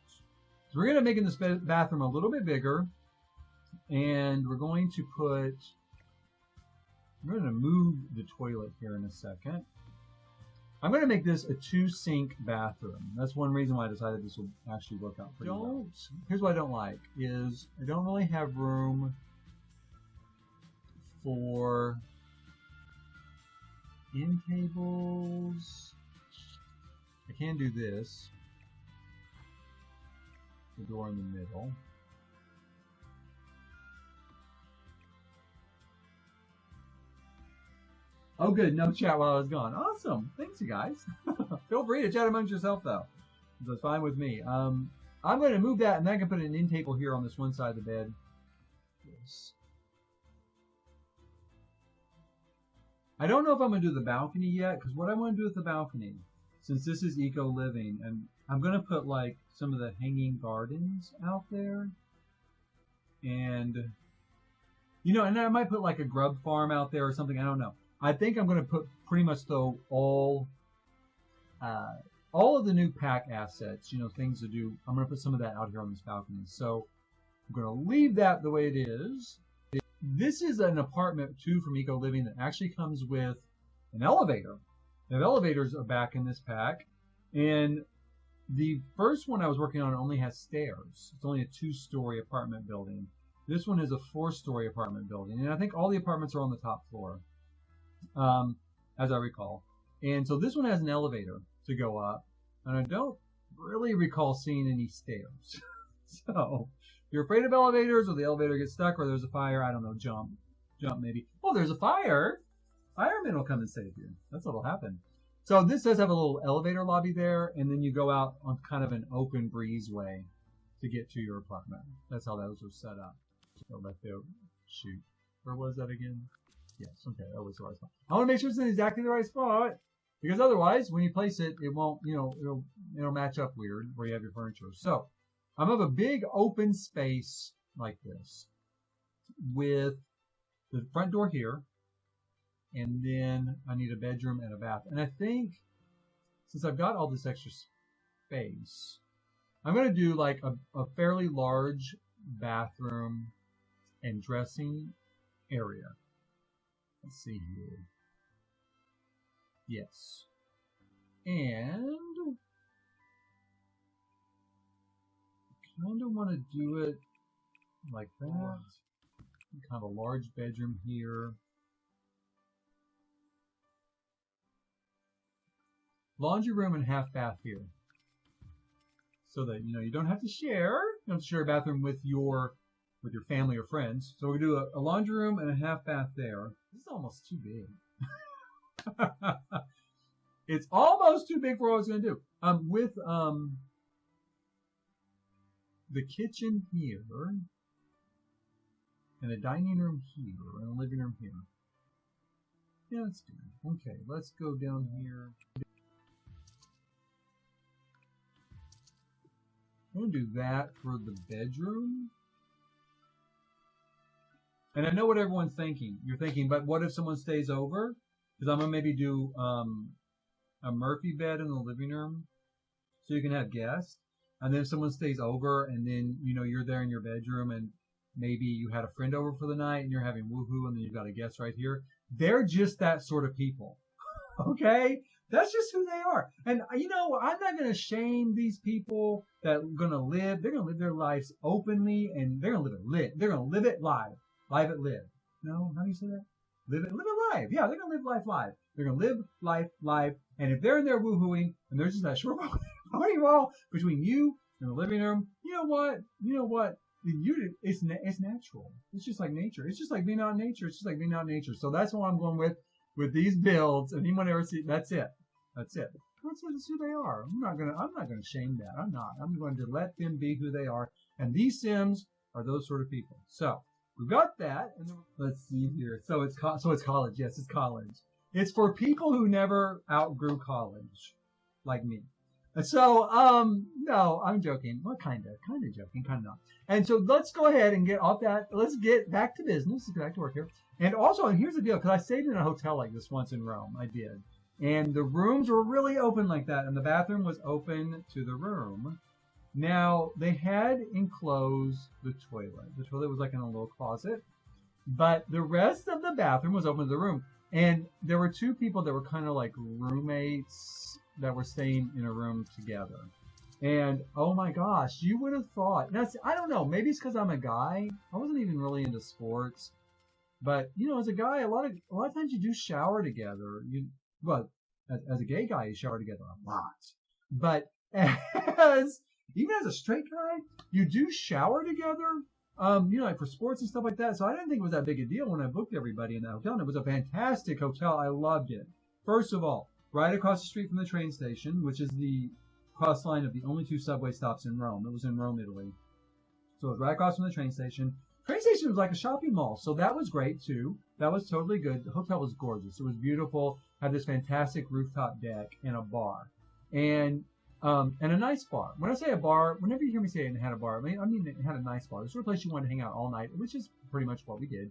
So we're going to make this bathroom a little bit bigger. And we're going to put... I'm going to move the toilet here in a second. I'm going to make this a 2-sink bathroom. That's one reason why I decided this will actually work out pretty well. Here's what I don't like, is I don't really have room for end tables. I can do this. The door in the middle. Oh, good. No chat while I was gone. Awesome. Thanks, you guys. Feel free to chat amongst yourself, though. That's fine with me. I'm going to move that, and then I can put an end table here on this one side of the bed. Yes. I don't know if I'm going to do the balcony yet, because what I want to do with the balcony, since this is eco-living, and I'm going to put, like, some of the hanging gardens out there. And, and I might put, like, a grub farm out there or something. I don't know. I think I'm going to put pretty much, though, all of the new pack assets, things to do. I'm going to put some of that out here on this balcony. So I'm going to leave that the way it is. This is an apartment, too, from Eco Living that actually comes with an elevator. The elevators are back in this pack. And the first one I was working on only has stairs. It's only a 2-story apartment building. This one is a 4-story apartment building. And I think all the apartments are on the top floor. As I recall. And so this one has an elevator to go up. And I don't really recall seeing any stairs. So, if you're afraid of elevators, or the elevator gets stuck, or there's a fire, I don't know, jump maybe. Oh, there's a fire. Firemen will come and save you. That's what'll happen. So this does have a little elevator lobby there, and then you go out on kind of an open breezeway to get to your apartment. That's how those are set up. So let go. Shoot. Where was that again? Yes. Okay, that was the right spot. I want to make sure it's in exactly the right spot, because otherwise, when you place it, it won't. It'll match up weird where you have your furniture. So I'm of a big open space like this, with the front door here. And then I need a bedroom and a bath. And I think since I've got all this extra space, I'm going to do like a fairly large bathroom and dressing area. Let's see here. Yes. And I kind of want to do it like that. Kind of a large bedroom here. Laundry room and half bath here, so that you don't have to share. You don't have to share a bathroom with your family or friends. So we do a laundry room and a half bath there. This is almost too big. It's almost too big for what I was going to do. With the kitchen here, and a dining room here, and a living room here. Yeah, that's good. Okay, let's go down here. I'm going to do that for the bedroom. And I know what everyone's thinking. You're thinking, but what if someone stays over? Because I'm going to maybe do a Murphy bed in the living room, so you can have guests. And then if someone stays over, and then you're there in your bedroom, and maybe you had a friend over for the night, and you're having woohoo, and then you've got a guest right here. They're just that sort of people. Okay? That's just who they are. And, I'm not going to shame these people that are going to live. They're going to live their lives openly, and they're going to live it live. Live it live. No? How do you say that? Live it live. Yeah, they're going to live life live. They're going to live life live. And if they're in there woohooing, and there's just that short party wall between you and the living room, you know what? It's natural. It's just like nature. It's just like being out in nature. So that's what I'm going with these builds. And anyone ever see, that's it. That's who they are. I'm not gonna shame that. I'm not. I'm going to let them be who they are. And these Sims are those sort of people. So we've got that. And then, let's see here. So it's college. Yes, it's college. It's for people who never outgrew college, like me. So no, I'm joking. Well, kind of joking, kind of not. And so let's go ahead and get off that. Let's get back to business. Let's get back to work here. And also, and here's the deal, because I stayed in a hotel like this once in Rome. I did. And the rooms were really open like that, and the bathroom was open to the room. Now, they had enclosed the toilet. The toilet was like in a little closet, but the rest of the bathroom was open to the room. And there were two people that were kind of like roommates that were staying in a room together. And oh my gosh, you would have thought. Now, I don't know, maybe it's because I'm a guy. I wasn't even really into sports. But, as a guy, a lot of times you do shower together. Well, as a gay guy, you shower together a lot. But even as a straight guy, you do shower together, like for sports and stuff like that. So I didn't think it was that big a deal when I booked everybody in that hotel. And it was a fantastic hotel. I loved it. First of all, right across the street from the train station, which is the cross line of the only two subway stops in Rome. It was in Rome, Italy. So it was right across from the train station. Train station was like a shopping mall, so that was great too. That was totally good. The hotel was gorgeous. It was beautiful. Had this fantastic rooftop deck and a bar, and a nice bar. When I say a bar, whenever you hear me say it had a bar, I mean it had a nice bar. The sort of place you want to hang out all night, which is pretty much what we did.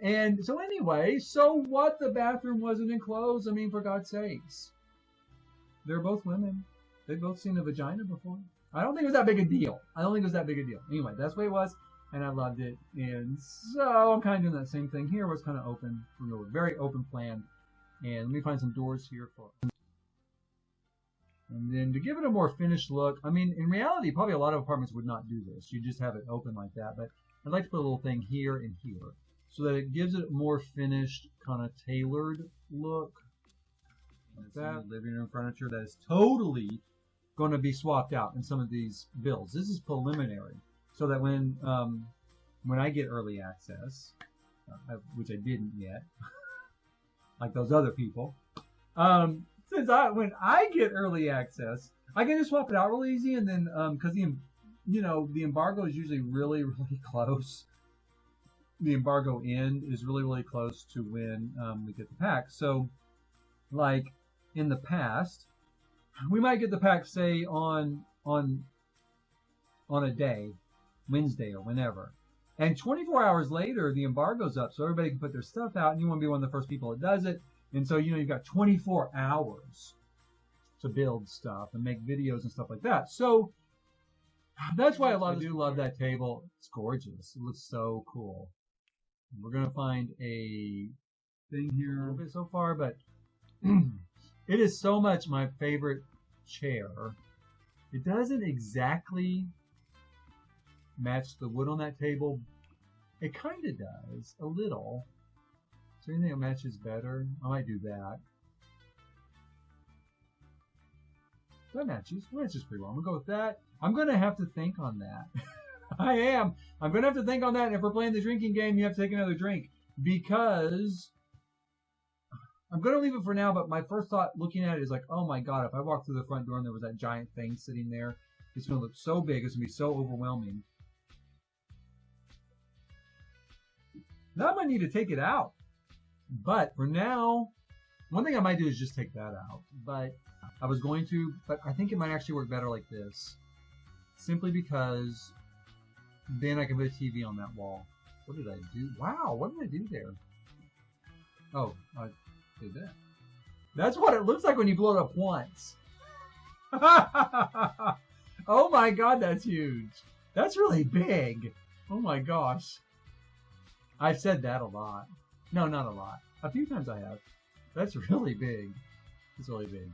And so anyway, so what? The bathroom wasn't enclosed. I mean, for God's sakes, they're both women. They've both seen a vagina before. I don't think it was that big a deal. Anyway, that's the way it was. And I loved it. And so I'm kind of doing that same thing here. Where it's kind of open, very open plan. And let me find some doors here for it. And then to give it a more finished look, I mean, in reality, probably a lot of apartments would not do this. You just have it open like that. But I'd like to put a little thing here and here so that it gives it a more finished, kind of tailored look. Like that living room furniture that is totally going to be swapped out in some of these builds. This is preliminary, so that when I get early access, which I didn't yet, like those other people, when I get early access, I can just swap it out real easy, and then because the embargo is usually really close. The embargo end is really close to when we get the pack. So, like in the past, we might get the pack say on a day, Wednesday or whenever, and 24 hours later the embargo's up, so everybody can put their stuff out, and you want to be one of the first people that does it. And so you've got 24 hours to build stuff and make videos and stuff like that. So that's why I do love that table. It's gorgeous. It looks so cool. We're going to find a thing here a little bit so far, but it is so much my favorite chair. It doesn't exactly match the wood on that table. It kind of does, a little. Is there anything that matches better? I might do that. That matches. Well, that's just pretty well. I'm going to go with that. I'm going to have to think on that. I am. I'm going to have to think on that. And if we're playing the drinking game, you have to take another drink. Because I'm going to leave it for now, but my first thought looking at it is like, oh my God, if I walked through the front door and there was that giant thing sitting there, it's going to look so big. It's going to be so overwhelming. Now I might need to take it out. But for now, one thing I might do is just take that out. But I think it might actually work better like this. Simply because then I can put a TV on that wall. What did I do? Wow, what did I do there? Oh, I did that. That's what it looks like when you blow it up once. Oh my God, that's huge. That's really big. Oh my gosh. I've said that a lot. No, not a lot. A few times I have. That's really big. It's really big.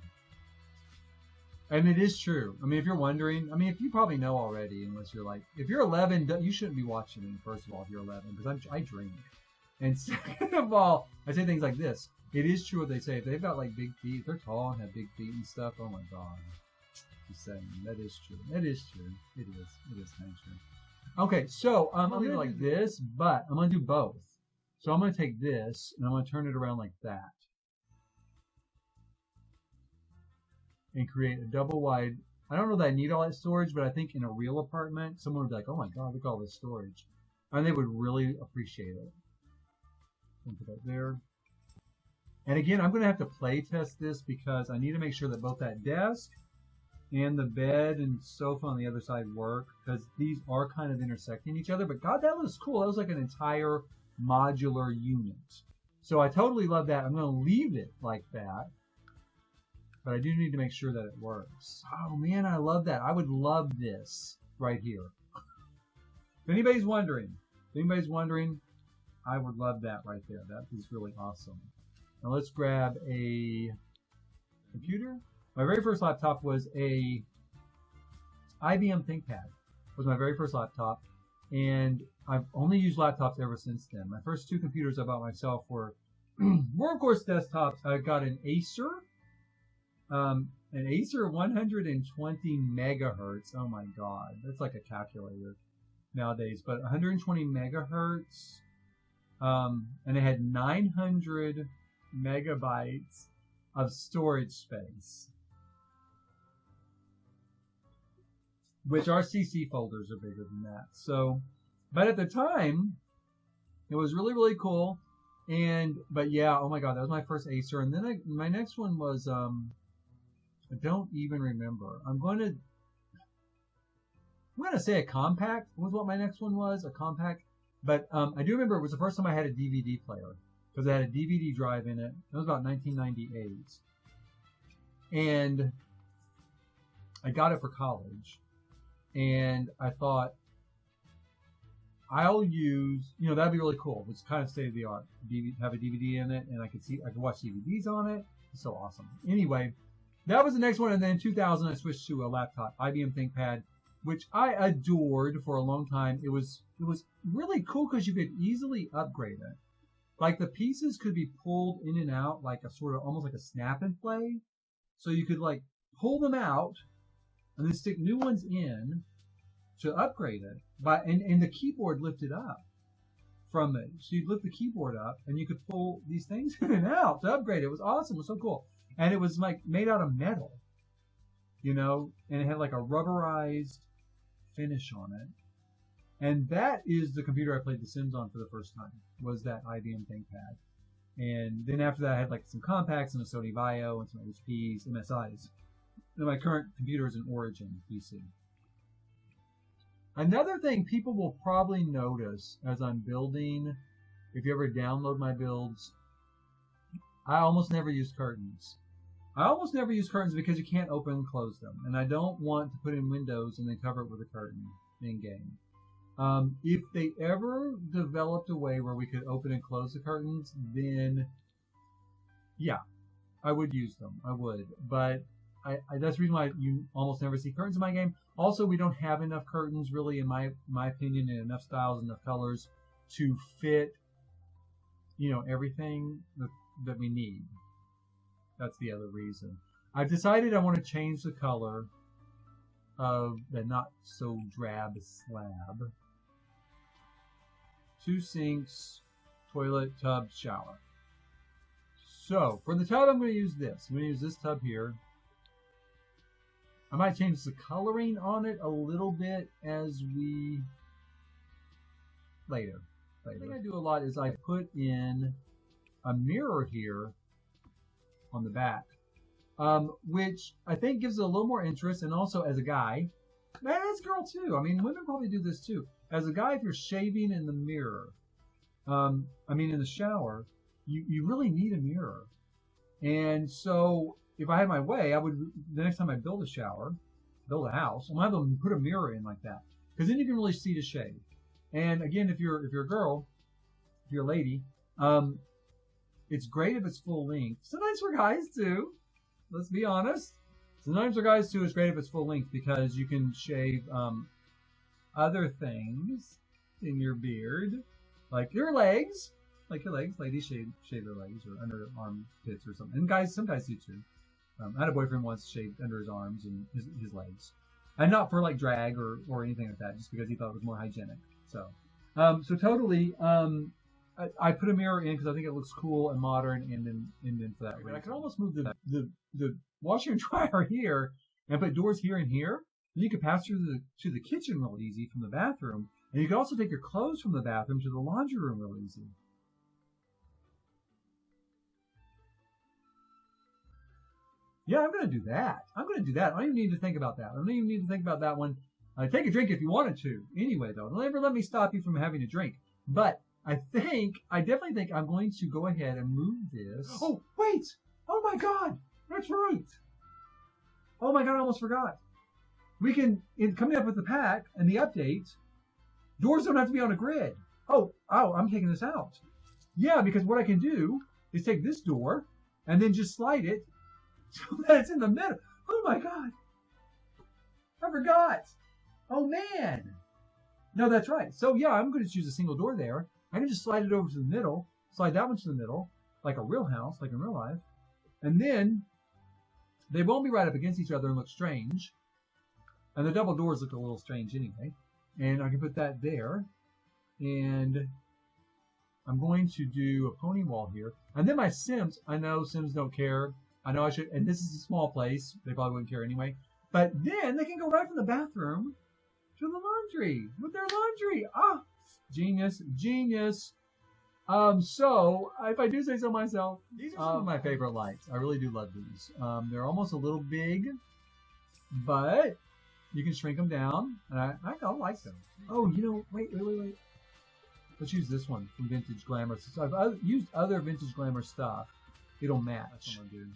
And it is true. I mean, if you're wondering, if you probably know already, unless you're like, if you're 11, you shouldn't be watching me, first of all, if you're 11, because I drink. And second of all, I say things like this. It is true what they say. If they've got like big feet, if they're tall and have big feet and stuff, oh my God. Just saying. That is true. That is true. It is. It is kind of true. Okay, so I'm going to do like this, but I'm going to do both. So I'm going to take this, and I'm going to turn it around like that. And create a double wide. I don't know that I need all that storage, but I think in a real apartment, someone would be like, oh my God, look at all this storage. And they would really appreciate it. Put that there. And again, I'm going to have to play test this because I need to make sure that both that desk and the bed and sofa on the other side work, because these are kind of intersecting each other. But God, that looks cool. That was like an entire modular unit. So I totally love that. I'm going to leave it like that. But I do need to make sure that it works. Oh man, I love that. I would love this right here. If anybody's wondering, I would love that right there. That is really awesome. Now let's grab a computer. My very first laptop was a IBM ThinkPad. It was my very first laptop, and I've only used laptops ever since then. My first two computers I bought myself were of course desktops. I got an Acer 120 megahertz. Oh my God, that's like a calculator nowadays. But 120 megahertz, and it had 900 megabytes of storage space, which our CC folders are bigger than that. So, but at the time, it was really cool. But yeah, oh my God, that was my first Acer. And then my next one was I don't even remember. I'm going to say a compact was what my next one was, a compact. But I do remember it was the first time I had a DVD player, because I had a DVD drive in it. That was about 1998. And I got it for college. And I thought, I'll use, that'd be really cool. It's kind of state of the art. Have a DVD in it, and I could watch DVDs on it. It's so awesome. Anyway, that was the next one. And then in 2000, I switched to a laptop, IBM ThinkPad, which I adored for a long time. It was really cool because you could easily upgrade it. Like the pieces could be pulled in and out like a sort of almost like a snap and play. So you could like pull them out and then stick new ones in to upgrade it. And the keyboard lifted up from it. So you'd lift the keyboard up, and you could pull these things in and out to upgrade it. It was awesome. It was so cool. And it was like made out of metal, you know, and it had like a rubberized finish on it. And that is the computer I played The Sims on for the first time, was that IBM ThinkPad. And then after that, I had like some compacts and a Sony Vaio and some HPs, MSIs. And my current computer is an Origin PC. Another thing people will probably notice as I'm building, if you ever download my builds, I almost never use curtains. I almost never use curtains because you can't open and close them. And I don't want to put in windows and then cover it with a curtain in game. If they ever developed a way where we could open and close the curtains, then yeah, I would use them. I would. But that's the reason why you almost never see curtains in my game. Also, we don't have enough curtains, really, in my opinion, and enough styles, enough colors to fit, you know, everything that we need. That's the other reason. I've decided I want to change the color of the not so drab slab. 2 sinks, toilet, tub, shower. So for the tub, I'm going to use this. I'm going to use this tub here. I might change the coloring on it a little bit as we later. The thing I do a lot is I put in a mirror here on the back, which I think gives it a little more interest. And also, as a guy, as a girl too. I mean, women probably do this too. As a guy, if you're shaving in the mirror, in the shower, you really need a mirror. And so, if I had my way, I would, the next time I build a house, I'm gonna have to put a mirror in like that, because then you can really see to shave. And again, if you're a girl, if you're a lady, it's great if it's full length. Sometimes for guys too. Let's be honest. Sometimes for guys too, it's great if it's full length because you can shave other things in your beard, like your legs. Like your legs, ladies shave their legs or under armpits or something. And guys, some guys do too. I had a boyfriend once shaved under his arms and his legs, and not for like drag or anything like that, just because he thought it was more hygienic. So totally. I put a mirror in because I think it looks cool and modern, and then for that reason. I could almost move the washer and dryer here and put doors here and here. And you could pass through to the kitchen real easy from the bathroom, and you could also take your clothes from the bathroom to the laundry room real easy. Yeah, I'm going to do that. I don't even need to think about that. I don't even need to think about that one. Take a drink if you wanted to. Anyway, though, don't ever let me stop you from having a drink. But I definitely think I'm going to go ahead and move this. Oh, wait! Oh my God! That's right! Oh my God, I almost forgot. We can, coming up with the pack and the update, doors don't have to be on a grid. Oh, I'm taking this out. Yeah, because what I can do is take this door and then just slide it so that it's in the middle. Oh my God. I forgot. Oh man. No, that's right. So yeah, I'm going to choose a single door there. I can just slide it over to the middle, slide that one to the middle, like a real house, like in real life. And then they won't be right up against each other and look strange. And the double doors look a little strange anyway. And I can put that there. And I'm going to do a pony wall here. And then my Sims, I know Sims don't care. I know I should, and this is a small place. They probably wouldn't care anyway. But then they can go right from the bathroom to the laundry with their laundry. Ah, genius, genius. So if I do say so myself, these are some of my favorite lights. I really do love these. They're almost a little big, but you can shrink them down. And I like them. Oh, wait. Let's use this one from Vintage Glamour. So I've used other Vintage Glamour stuff. It'll match. That's what I'm gonna do.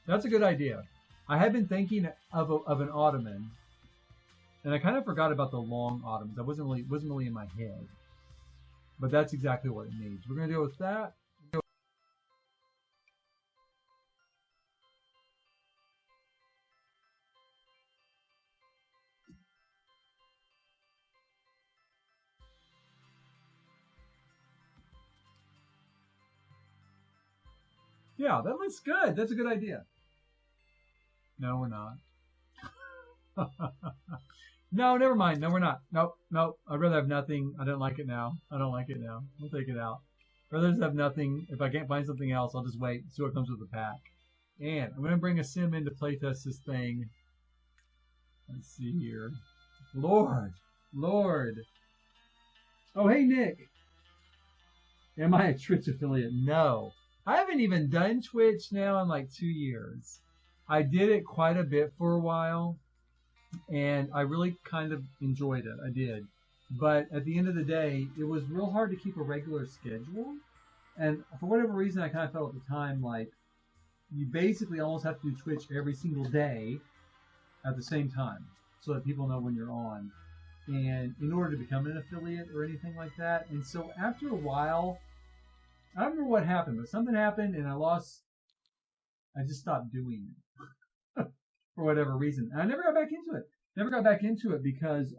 That's a good idea. I had been thinking of an ottoman, and I kind of forgot about the long ottomans. That wasn't really in my head, but that's exactly what it needs. We're gonna deal with that. Yeah, that looks good. That's a good idea. No, we're not. No, never mind. No, we're not. Nope, nope. I'd rather have nothing. I don't like it now. I don't like it now. We'll take it out. Rather just have nothing. If I can't find something else, I'll just wait. See what comes with the pack. And I'm going to bring a sim in to playtest this thing. Let's see here. Lord. Oh, hey, Nick. Am I a Twitch affiliate? No. I haven't even done Twitch now in like 2 years. I did it quite a bit for a while, and I really kind of enjoyed it. I did. But at the end of the day, it was real hard to keep a regular schedule. And for whatever reason, I kind of felt at the time like you basically almost have to do Twitch every single day at the same time so that people know when you're on. And in order to become an affiliate or anything like that. And so after a while, I don't remember what happened, but something happened and I just stopped doing it for whatever reason. And I never got back into it. Never got back into it because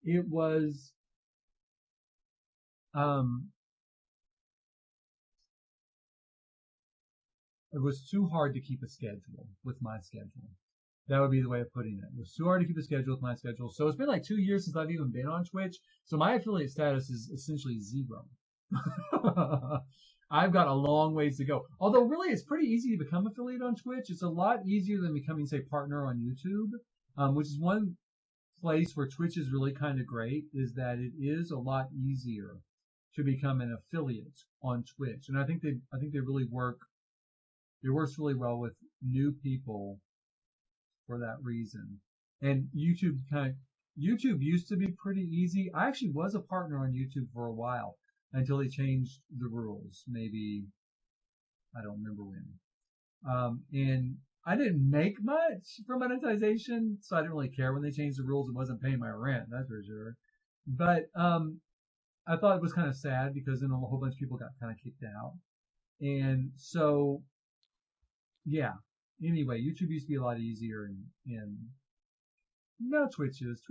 it was too hard to keep a schedule with my schedule. That would be the way of putting it. It was too hard to keep a schedule with my schedule. So it's been like 2 years since I've even been on Twitch. So my affiliate status is essentially 0. I've got a long ways to go. Although really it's pretty easy to become affiliate on Twitch. It's a lot easier than becoming, say, partner on YouTube, which is one place where Twitch is really kind of great, is that it is a lot easier to become an affiliate on Twitch. And I think they really work. It works really well with new people for that reason. And YouTube used to be pretty easy. I actually was a partner on YouTube for a while until they changed the rules. Maybe, I don't remember when. And I didn't make much for monetization, so I didn't really care when they changed the rules. It wasn't paying my rent, that's for sure. But I thought it was kind of sad because then a whole bunch of people got kind of kicked out. And so, yeah. Anyway, YouTube used to be a lot easier, and now Twitch is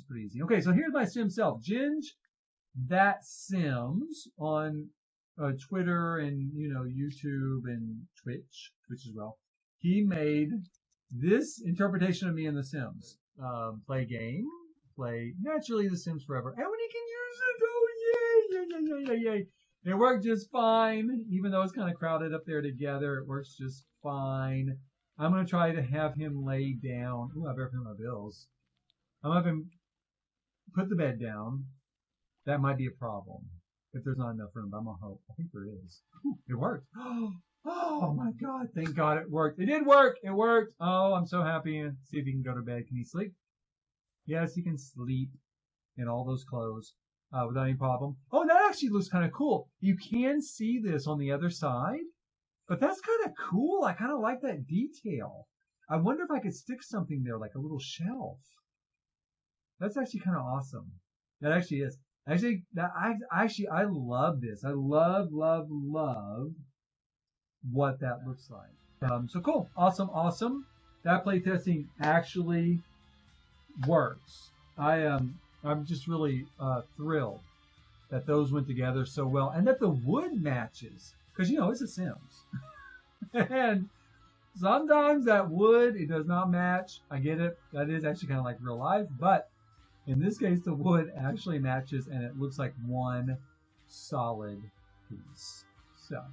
pretty easy. Okay, so here's my sim self, Ginge. That Sims on Twitter and YouTube and Twitch as well. He made this interpretation of me in The Sims. Play game, play naturally The Sims forever, and when you can use it, oh yay! It worked just fine, even though it's kind of crowded up there together. It works just fine. I'm going to try to have him lay down. Ooh, I better pay my bills. I'm going to have him put the bed down. That might be a problem if there's not enough room, but I'm going to hope. I think there is. Ooh, it worked. Oh my God. Thank God it worked. It did work. It worked. Oh, I'm so happy. See if he can go to bed. Can he sleep? Yes, he can sleep in all those clothes. Without any problem. Oh, that actually looks kind of cool. You can see this on the other side, but that's kind of cool. I kind of like that detail. I wonder if I could stick something there, like a little shelf. That's actually kind of awesome. That actually is. Actually, I love this. I love what that looks like. So cool. Awesome. That playtesting actually works. I'm just really thrilled that those went together so well, and that the wood matches, because it's a Sims, and sometimes that wood, it does not match. I get it. That is actually kind of like real life, but in this case, the wood actually matches, and it looks like one solid piece. So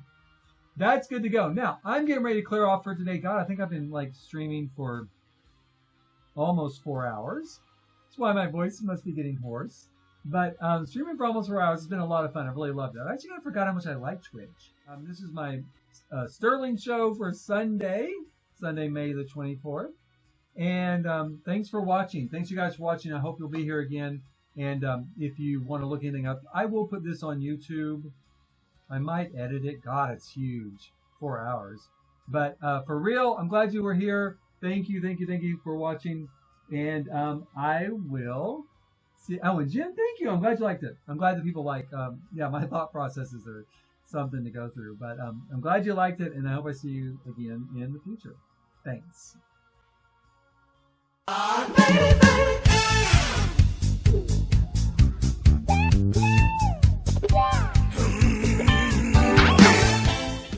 that's good to go. Now I'm getting ready to clear off for today. God, I think I've been like streaming for almost 4 hours. That's why my voice must be getting hoarse. But streaming for almost 4 hours has been a lot of fun. I really loved it. I actually forgot how much I like Twitch. This is my Sterling show for Sunday, May the 24th. And thanks for watching. Thanks you guys for watching. I hope you'll be here again. And if you want to look anything up, I will put this on YouTube. I might edit it. God, it's huge. 4 hours. But for real, I'm glad you were here. Thank you for watching. And I will see. Oh, and Jim, thank you. I'm glad you liked it. I'm glad that people like, my thought processes are something to go through. But I'm glad you liked it, and I hope I see you again in the future. Thanks.